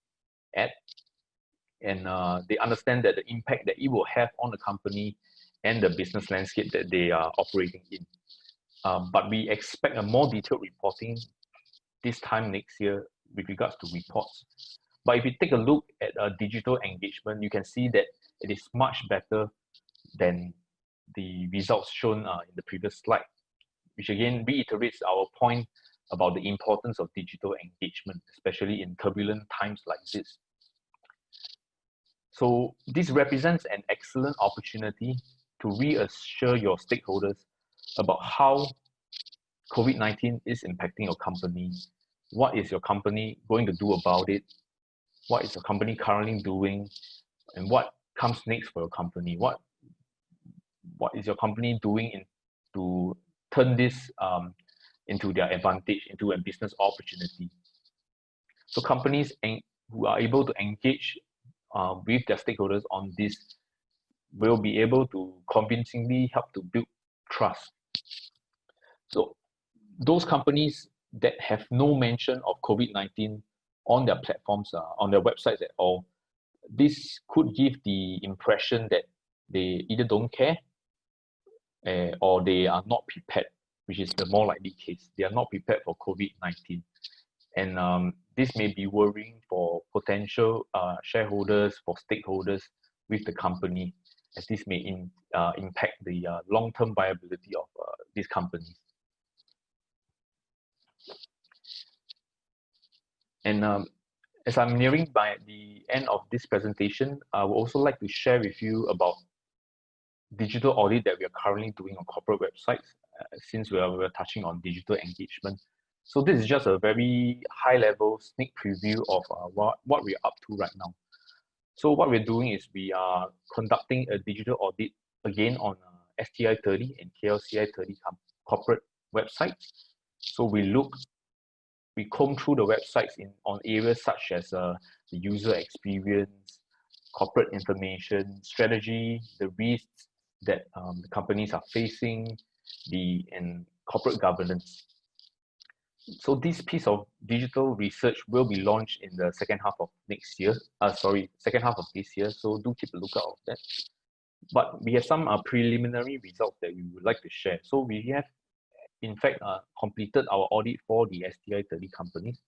at, and they understand that the impact that it will have on the company and the business landscape that they are operating in. But we expect a more detailed reporting this time next year with regards to reports. But if you take a look at digital engagement, you can see that it is much better than the results shown in the previous slide, which again reiterates our point about the importance of digital engagement, especially in turbulent times like this. So this represents an excellent opportunity to reassure your stakeholders about how COVID-19 is impacting your company. What is your company going to do about it? What is your company currently doing? And what comes next for your company? What is your company doing to turn this into their advantage, into a business opportunity? So companies who are able to engage with their stakeholders on this will be able to convincingly help to build trust. So those companies that have no mention of COVID-19 on their platforms, on their websites at all, this could give the impression that they either don't care or they are not prepared, which is the more likely case. They are not prepared for COVID-19. And this may be worrying for potential shareholders, for stakeholders with the company, as this may impact the long-term viability of these companies. And as I'm nearing by the end of this presentation, I would also like to share with you about digital audit that we are currently doing on corporate websites, since we're touching on digital engagement. So this is just a very high-level sneak preview of what we're up to right now. So what we're doing is we are conducting a digital audit again on STI 30 and KLCI 30 corporate websites. So we comb through the websites on areas such as the user experience, corporate information, strategy, the risks that the companies are facing, and corporate governance. So this piece of digital research will be launched in the second half of this year. So do keep a lookout of that. But we have some preliminary results that we would like to share. So we have, in fact, completed our audit for the STI 30 companies.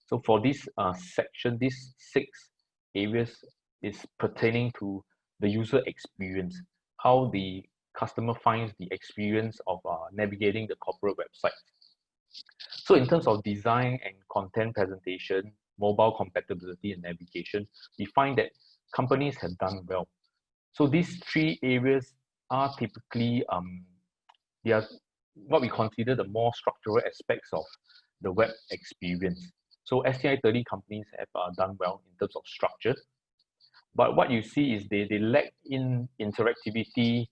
So for this section, these 6 areas is pertaining to the user experience, how the customer finds the experience of navigating the corporate website. So in terms of design and content presentation, mobile compatibility and navigation, we find that companies have done well. So these 3 areas are typically they are what we consider the more structural aspects of the web experience. So STI 30 companies have done well in terms of structure, but what you see is they lack in interactivity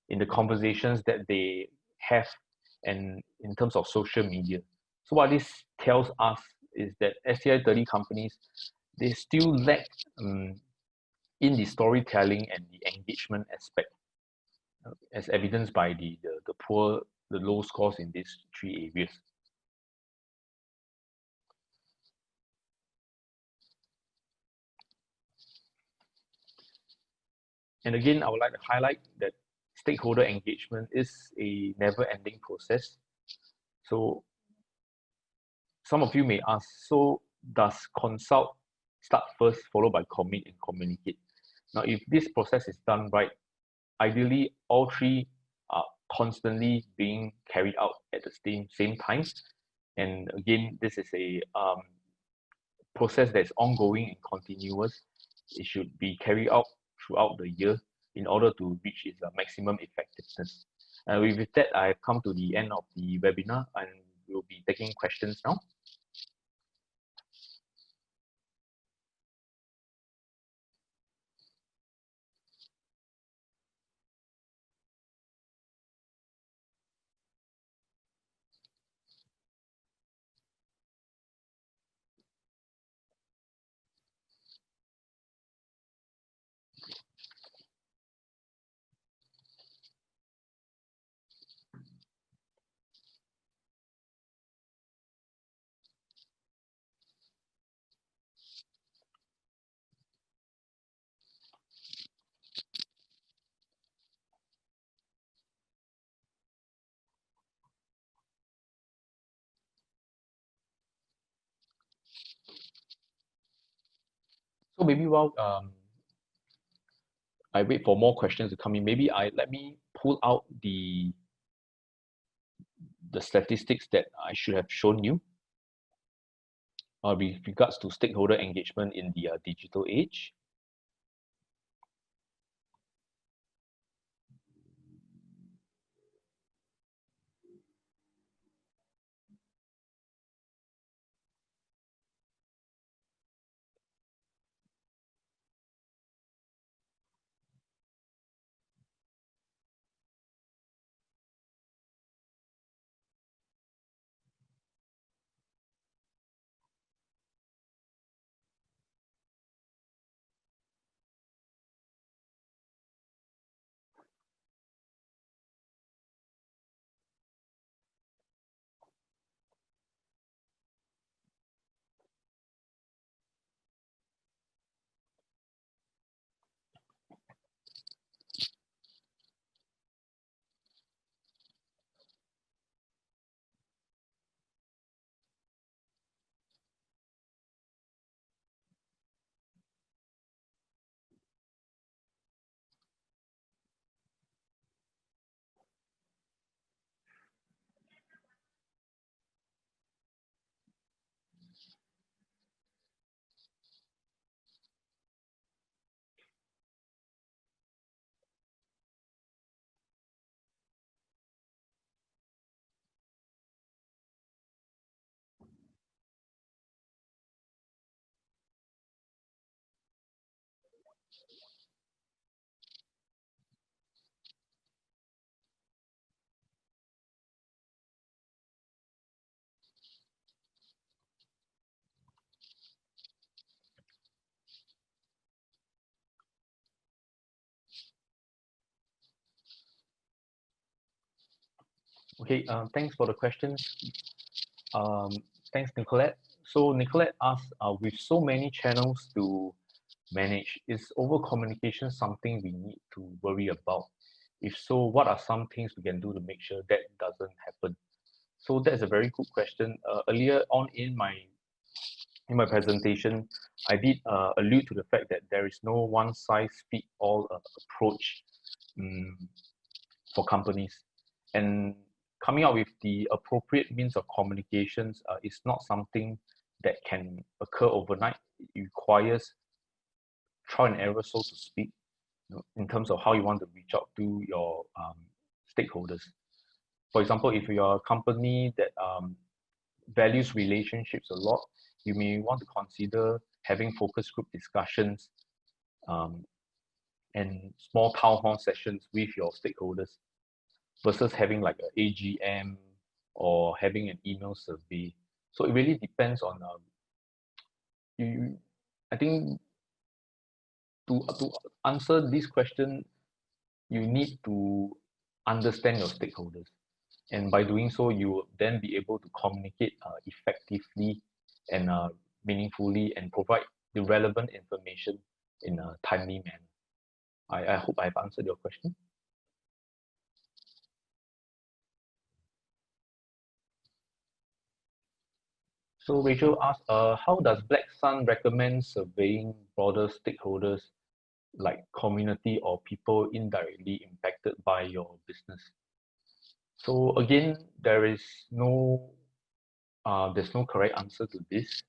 in the conversations that they have, and in terms of social media. So what this tells us is that STI 30 companies, they still lack in the storytelling and the engagement aspect, as evidenced by the low scores in these 3 areas. And again, I would like to highlight that stakeholder engagement is a never-ending process. So some of you may ask, so does consult start first, followed by commit and communicate? Now, if this process is done right, ideally all 3 are constantly being carried out at the same time. And again, this is a process that's ongoing and continuous. It should be carried out throughout the year in order to reach its maximum effectiveness. And with that, I have come to the end of the webinar, and we'll be taking questions now. So maybe while I wait for more questions to come in, maybe let me pull out the statistics that I should have shown you with regards to stakeholder engagement in the digital age. Okay, thanks for the questions. Thanks, Nicolette. So Nicolette asked, with so many channels to manage, is over communication something we need to worry about? If so, what are some things we can do to make sure that doesn't happen? So that's a very good question. Earlier on in my presentation, I did allude to the fact that there is no one-size-fits-all approach for companies. And coming up with the appropriate means of communications is not something that can occur overnight. It requires trial and error, so to speak, in terms of how you want to reach out to your stakeholders. For example, if you are a company that values relationships a lot, you may want to consider having focus group discussions and small town hall sessions with your stakeholders versus having like an AGM or having an email survey. So it really depends on you. I think to answer this question, you need to understand your stakeholders, and by doing so, you will then be able to communicate effectively and meaningfully, and provide the relevant information in a timely manner. I hope I've answered your question. So Rachel asked, how does Black Sun recommend surveying broader stakeholders like community or people indirectly impacted by your business? So again, there's no correct answer to this.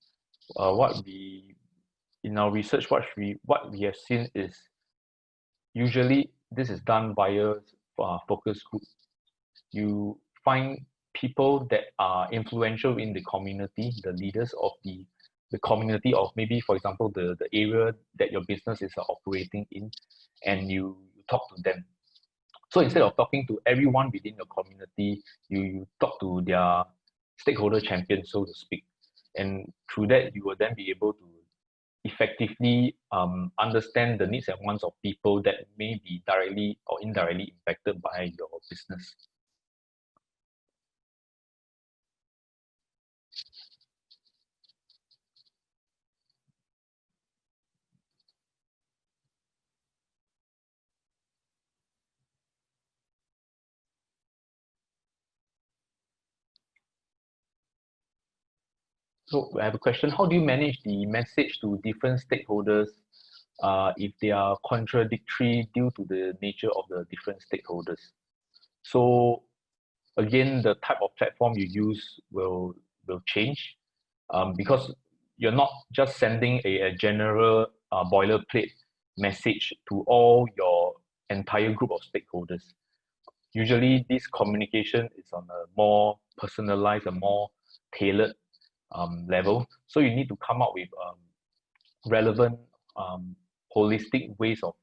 In our research, what we have seen is usually this is done via focus group. You find people that are influential in the community, the leaders of the community of maybe, for example, the area that your business is operating in, and you talk to them. So instead of talking to everyone within your community, you talk to their stakeholder champion, so to speak. And through that, you will then be able to effectively understand the needs and wants of people that may be directly or indirectly impacted by your business. So I have a question. How do you manage the message to different stakeholders if they are contradictory due to the nature of the different stakeholders? So again, the type of platform you use will change because you're not just sending a general boilerplate message to all your entire group of stakeholders. Usually, this communication is on a more personalized, a more tailored level. So you need to come up with relevant, holistic ways of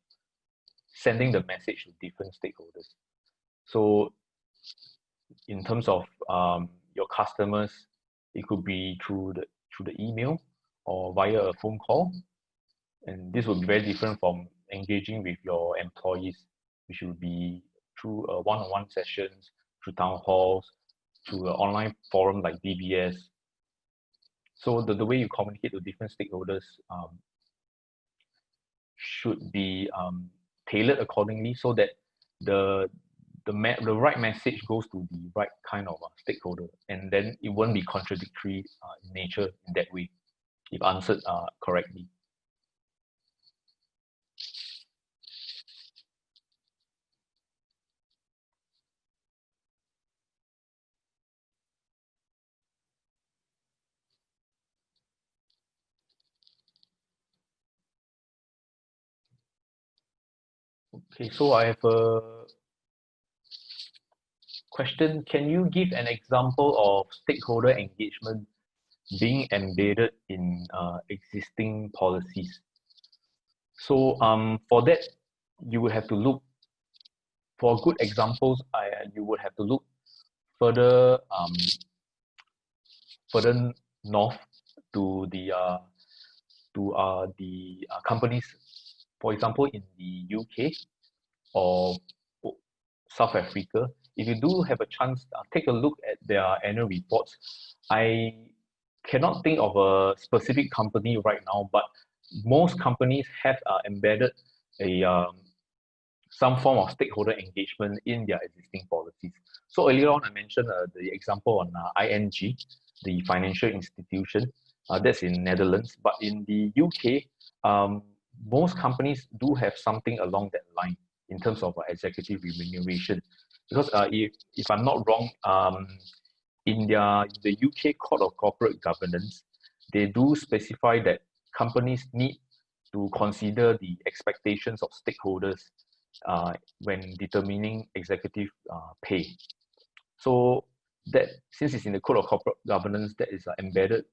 sending the message to different stakeholders. So in terms of your customers, it could be through the email or via a phone call, and this will be very different from engaging with your employees, which will be through one-on-one sessions, through town halls, through an online forum like DBS. So the way you communicate to different stakeholders should be tailored accordingly so that the right message goes to the right kind of stakeholder, and then it won't be contradictory in nature in that way, if answered correctly. Okay, so I have a question. Can you give an example of stakeholder engagement being embedded in existing policies? So for that, you would have to look for good examples. You would have to look further further north to the companies, for example, in the UK or South Africa. If you do have a chance, take a look at their annual reports. I cannot think of a specific company right now, but most companies have embedded a some form of stakeholder engagement in their existing policies. So earlier on, I mentioned the example on ING, the financial institution. That's in Netherlands, but in the UK, most companies do have something along that line in terms of executive remuneration. Because if I'm not wrong, in the UK Court of Corporate Governance, they do specify that companies need to consider the expectations of stakeholders when determining executive pay. So that, since it's in the Code of Corporate Governance, that is embedded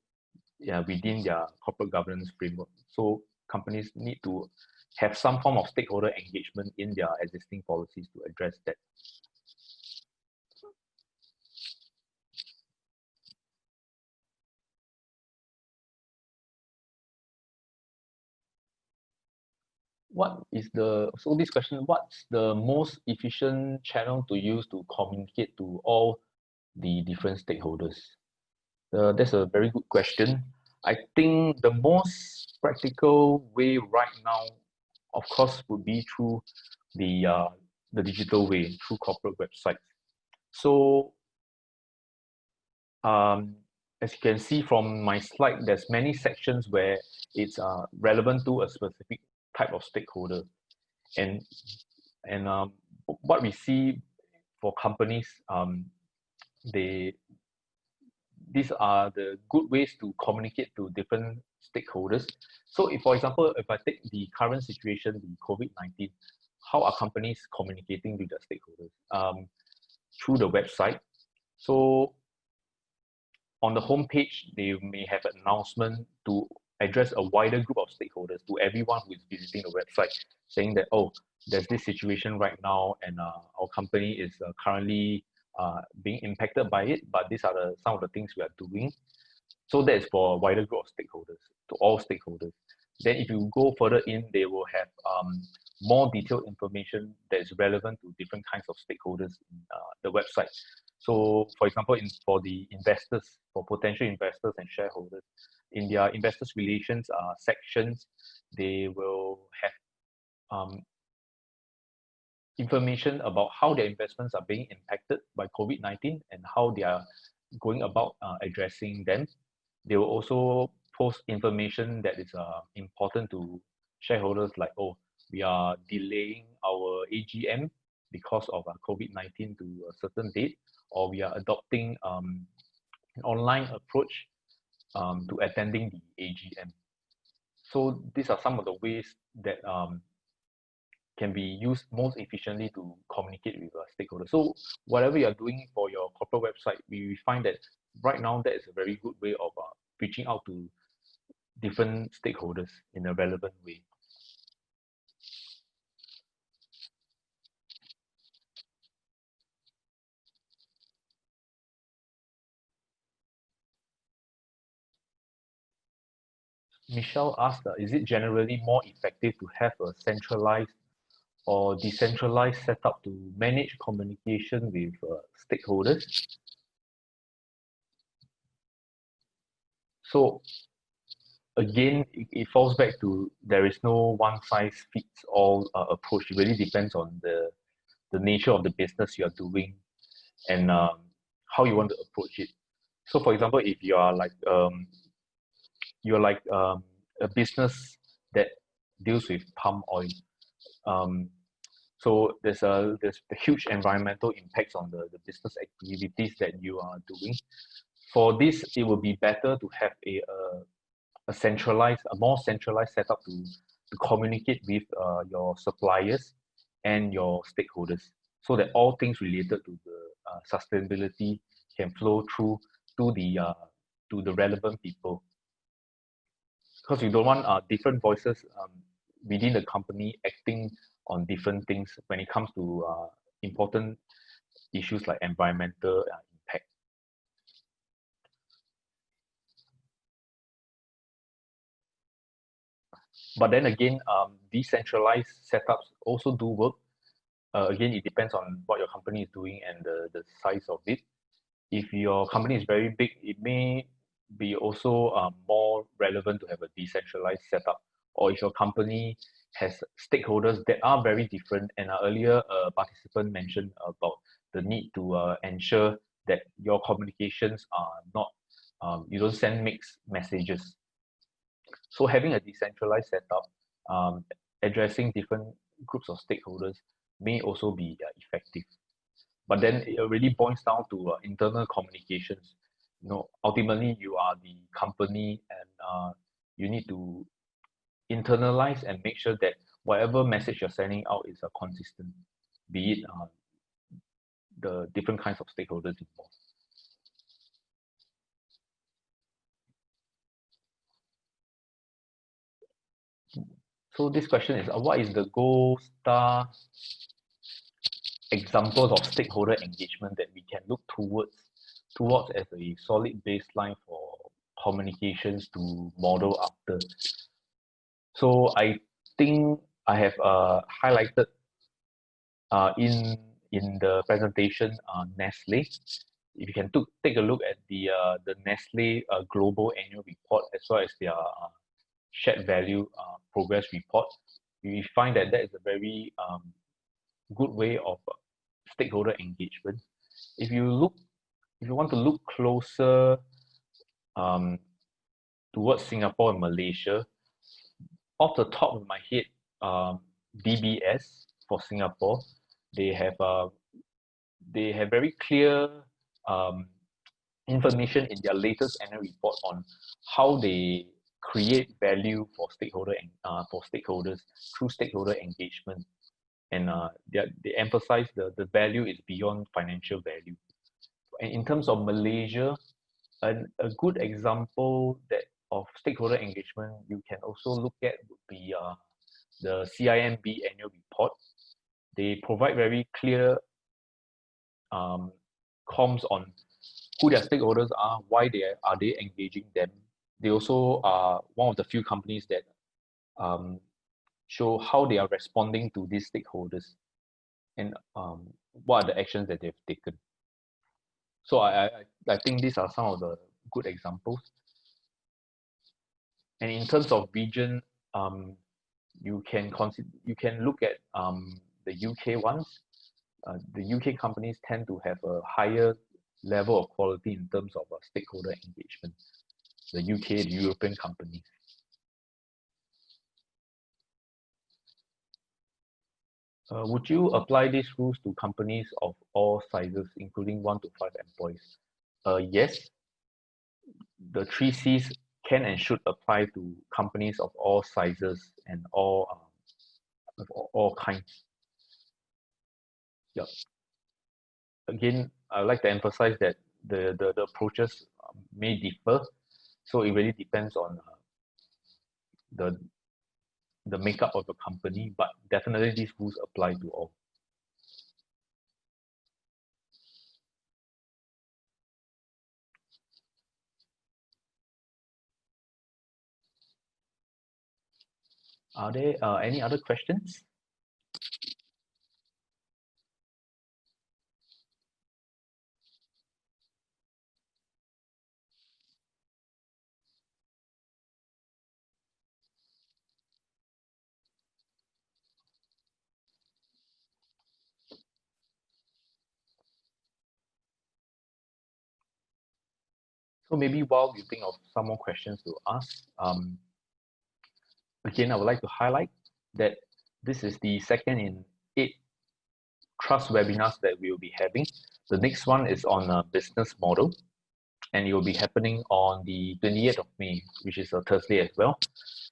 within their corporate governance framework. So companies need to have some form of stakeholder engagement in their existing policies to address that. This question, what's the most efficient channel to use to communicate to all the different stakeholders? That's a very good question. I think the most practical way right now, of course, would be through the digital way, through corporate websites. So as you can see from my slide, there's many sections where it's relevant to a specific type of stakeholder. And what we see for companies, these are the good ways to communicate to different stakeholders. So if, for example, if I take the current situation, the COVID-19, how are companies communicating with their stakeholders? Through the website. So on the homepage, they may have an announcement to address a wider group of stakeholders, to everyone who is visiting the website, saying that, oh, there's this situation right now, and our company is currently being impacted by it, but these are some of the things we are doing. So that is for a wider group of stakeholders, to all stakeholders. Then if you go further in, they will have more detailed information that is relevant to different kinds of stakeholders in the website. So for example, for the investors, for potential investors and shareholders, in their investors relations sections, they will have information about how their investments are being impacted by COVID-19 and how they are going about addressing them. They will also post information that is important to shareholders, like, oh, we are delaying our AGM because of COVID-19 to a certain date, or we are adopting an online approach to attending the AGM. So these are some of the ways that can be used most efficiently to communicate with stakeholders. So whatever you are doing for your corporate website, we find that right now that is a very good way of reaching out to different stakeholders in a relevant way. Michelle asked, is it generally more effective to have a centralized or decentralized setup to manage communication with stakeholders? So again, it falls back to there is no one size fits all approach. It really depends on the nature of the business you are doing and how you want to approach it. So for example, if you are like a business that deals with palm oil, so there's the huge environmental impacts on the business activities that you are doing. For this, it would be better to have a more centralized setup to communicate with your suppliers and your stakeholders, so that all things related to the sustainability can flow through to the relevant people. Because you don't want different voices within the company acting on different things when it comes to important issues like environmental impact. But then again, decentralized setups also do work. Again, it depends on what your company is doing and the size of it. If your company is very big, it may be also more relevant to have a decentralized setup. Or if your company has stakeholders that are very different, and earlier a participant mentioned about the need to ensure that your communications are not, you don't send mixed messages. So having a decentralized setup, addressing different groups of stakeholders may also be effective. But then it really boils down to internal communications. Ultimately you are the company, and you need to internalize and make sure that whatever message you're sending out is consistent, be it the different kinds of stakeholders involved. So this question is, what is the gold star examples of stakeholder engagement that we can look towards as a solid baseline for communications to model after? So I think I have highlighted in the presentation Nestle. If you can take a look at the Nestle global annual report, as well as their shared value progress report, we find that is a very good way of stakeholder engagement. If you want to look closer towards Singapore and Malaysia, off the top of my head, DBS for Singapore, they have very clear information in their latest annual report on how they create value for stakeholders through stakeholder engagement, and they emphasize the value is beyond financial value. And in terms of Malaysia, a good example of stakeholder engagement you can also look at would be the CIMB annual report. They provide very clear comms on who their stakeholders are, why are they engaging them. They also are one of the few companies that show how they are responding to these stakeholders, and what are the actions that they've taken. So I think these are some of the good examples. And in terms of region, you can look at the UK ones. The UK companies tend to have a higher level of quality in terms of stakeholder engagement. the UK, the European companies. Would you apply these rules to companies of all sizes, including 1 to 5 employees? Yes, the 3 Cs can and should apply to companies of all sizes and of all kinds. Yep. Again, I would like to emphasize that the approaches may differ, so it really depends on the makeup of the company, but definitely these rules apply to all. Are there any other questions? So maybe while you think of some more questions to ask, again, I would like to highlight that this is the second in 8 trust webinars that we will be having. The next one is on a business model, and it will be happening on the 28th of May, which is a Thursday as well.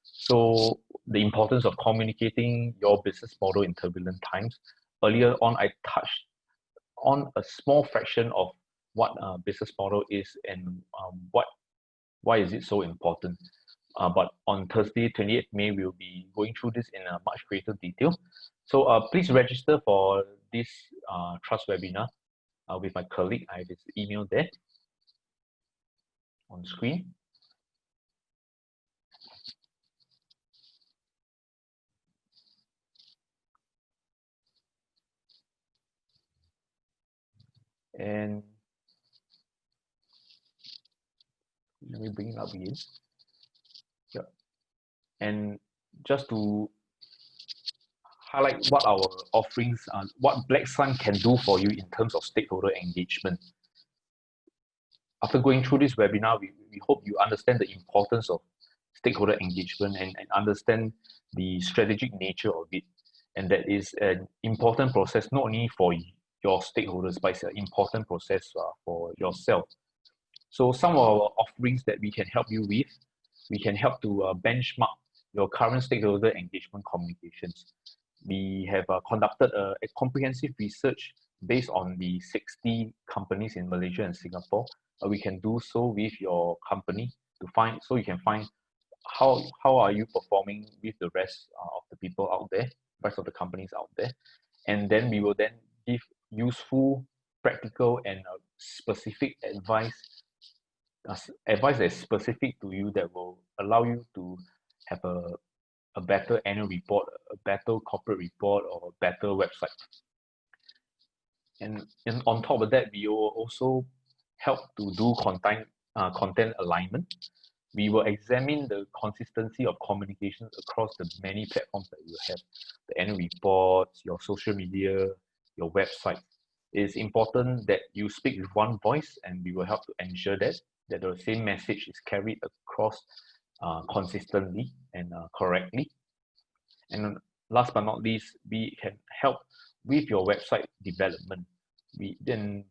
So the importance of communicating your business model in turbulent times. Earlier on, I touched on a small fraction of what a business model is and why is it so important. But on Thursday, 28th May, we'll be going through this in a much greater detail. So please register for this trust webinar with my colleague. I have his email there on screen. And let me bring it up again. Yeah. And just to highlight what our offerings are, what Black Sun can do for you in terms of stakeholder engagement. After going through this webinar, we hope you understand the importance of stakeholder engagement and understand the strategic nature of it. And that is an important process, not only for your stakeholders, but it's an important process for yourself. So some of our offerings that we can help you with, we can help to benchmark your current stakeholder engagement communications. We have conducted a comprehensive research based on the 60 companies in Malaysia and Singapore. We can do so with your company to find, so you can find how are you performing with the rest of the people out there, rest of the companies out there. And then we will then give useful, practical, and specific advice that is specific to you, that will allow you to have a better annual report, a better corporate report, or a better website. And on top of that, we will also help to do content alignment. We will examine the consistency of communications across the many platforms that you have, the annual reports, your social media, your website. It is important that you speak with one voice, and we will help to ensure that the same message is carried across consistently and correctly. And last but not least, we can help with your website development.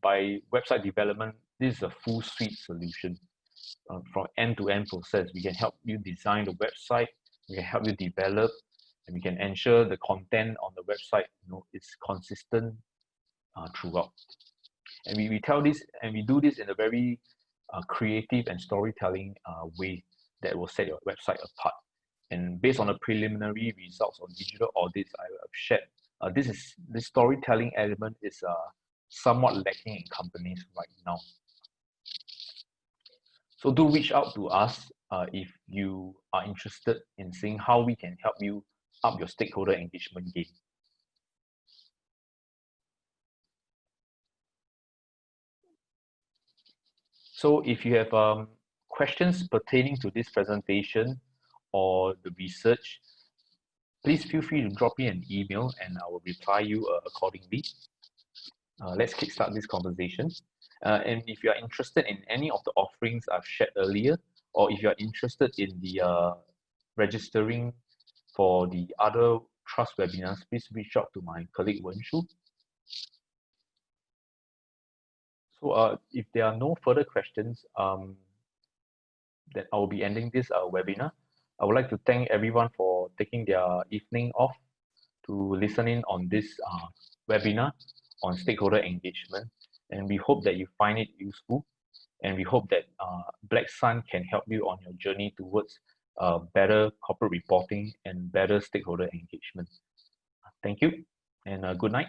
By website development, this is a full suite solution. From end-to-end process, we can help you design the website, we can help you develop, and we can ensure the content on the website is consistent throughout. And we tell this, and we do this in a very creative and storytelling way that will set your website apart. And based on the preliminary results on digital audits I have shared, this storytelling element is somewhat lacking in companies right now. So do reach out to us if you are interested in seeing how we can help you up your stakeholder engagement game. So if you have questions pertaining to this presentation or the research, please feel free to drop me an email and I will reply you accordingly. Let's kickstart this conversation. And if you are interested in any of the offerings I've shared earlier, or if you're interested in the registering for the other trust webinars, please reach out to my colleague Wen Shu. So if there are no further questions, then I will be ending this webinar. I would like to thank everyone for taking their evening off to listen in on this webinar on stakeholder engagement. And we hope that you find it useful. And we hope that Black Sun can help you on your journey towards better corporate reporting and better stakeholder engagement. Thank you, and good night.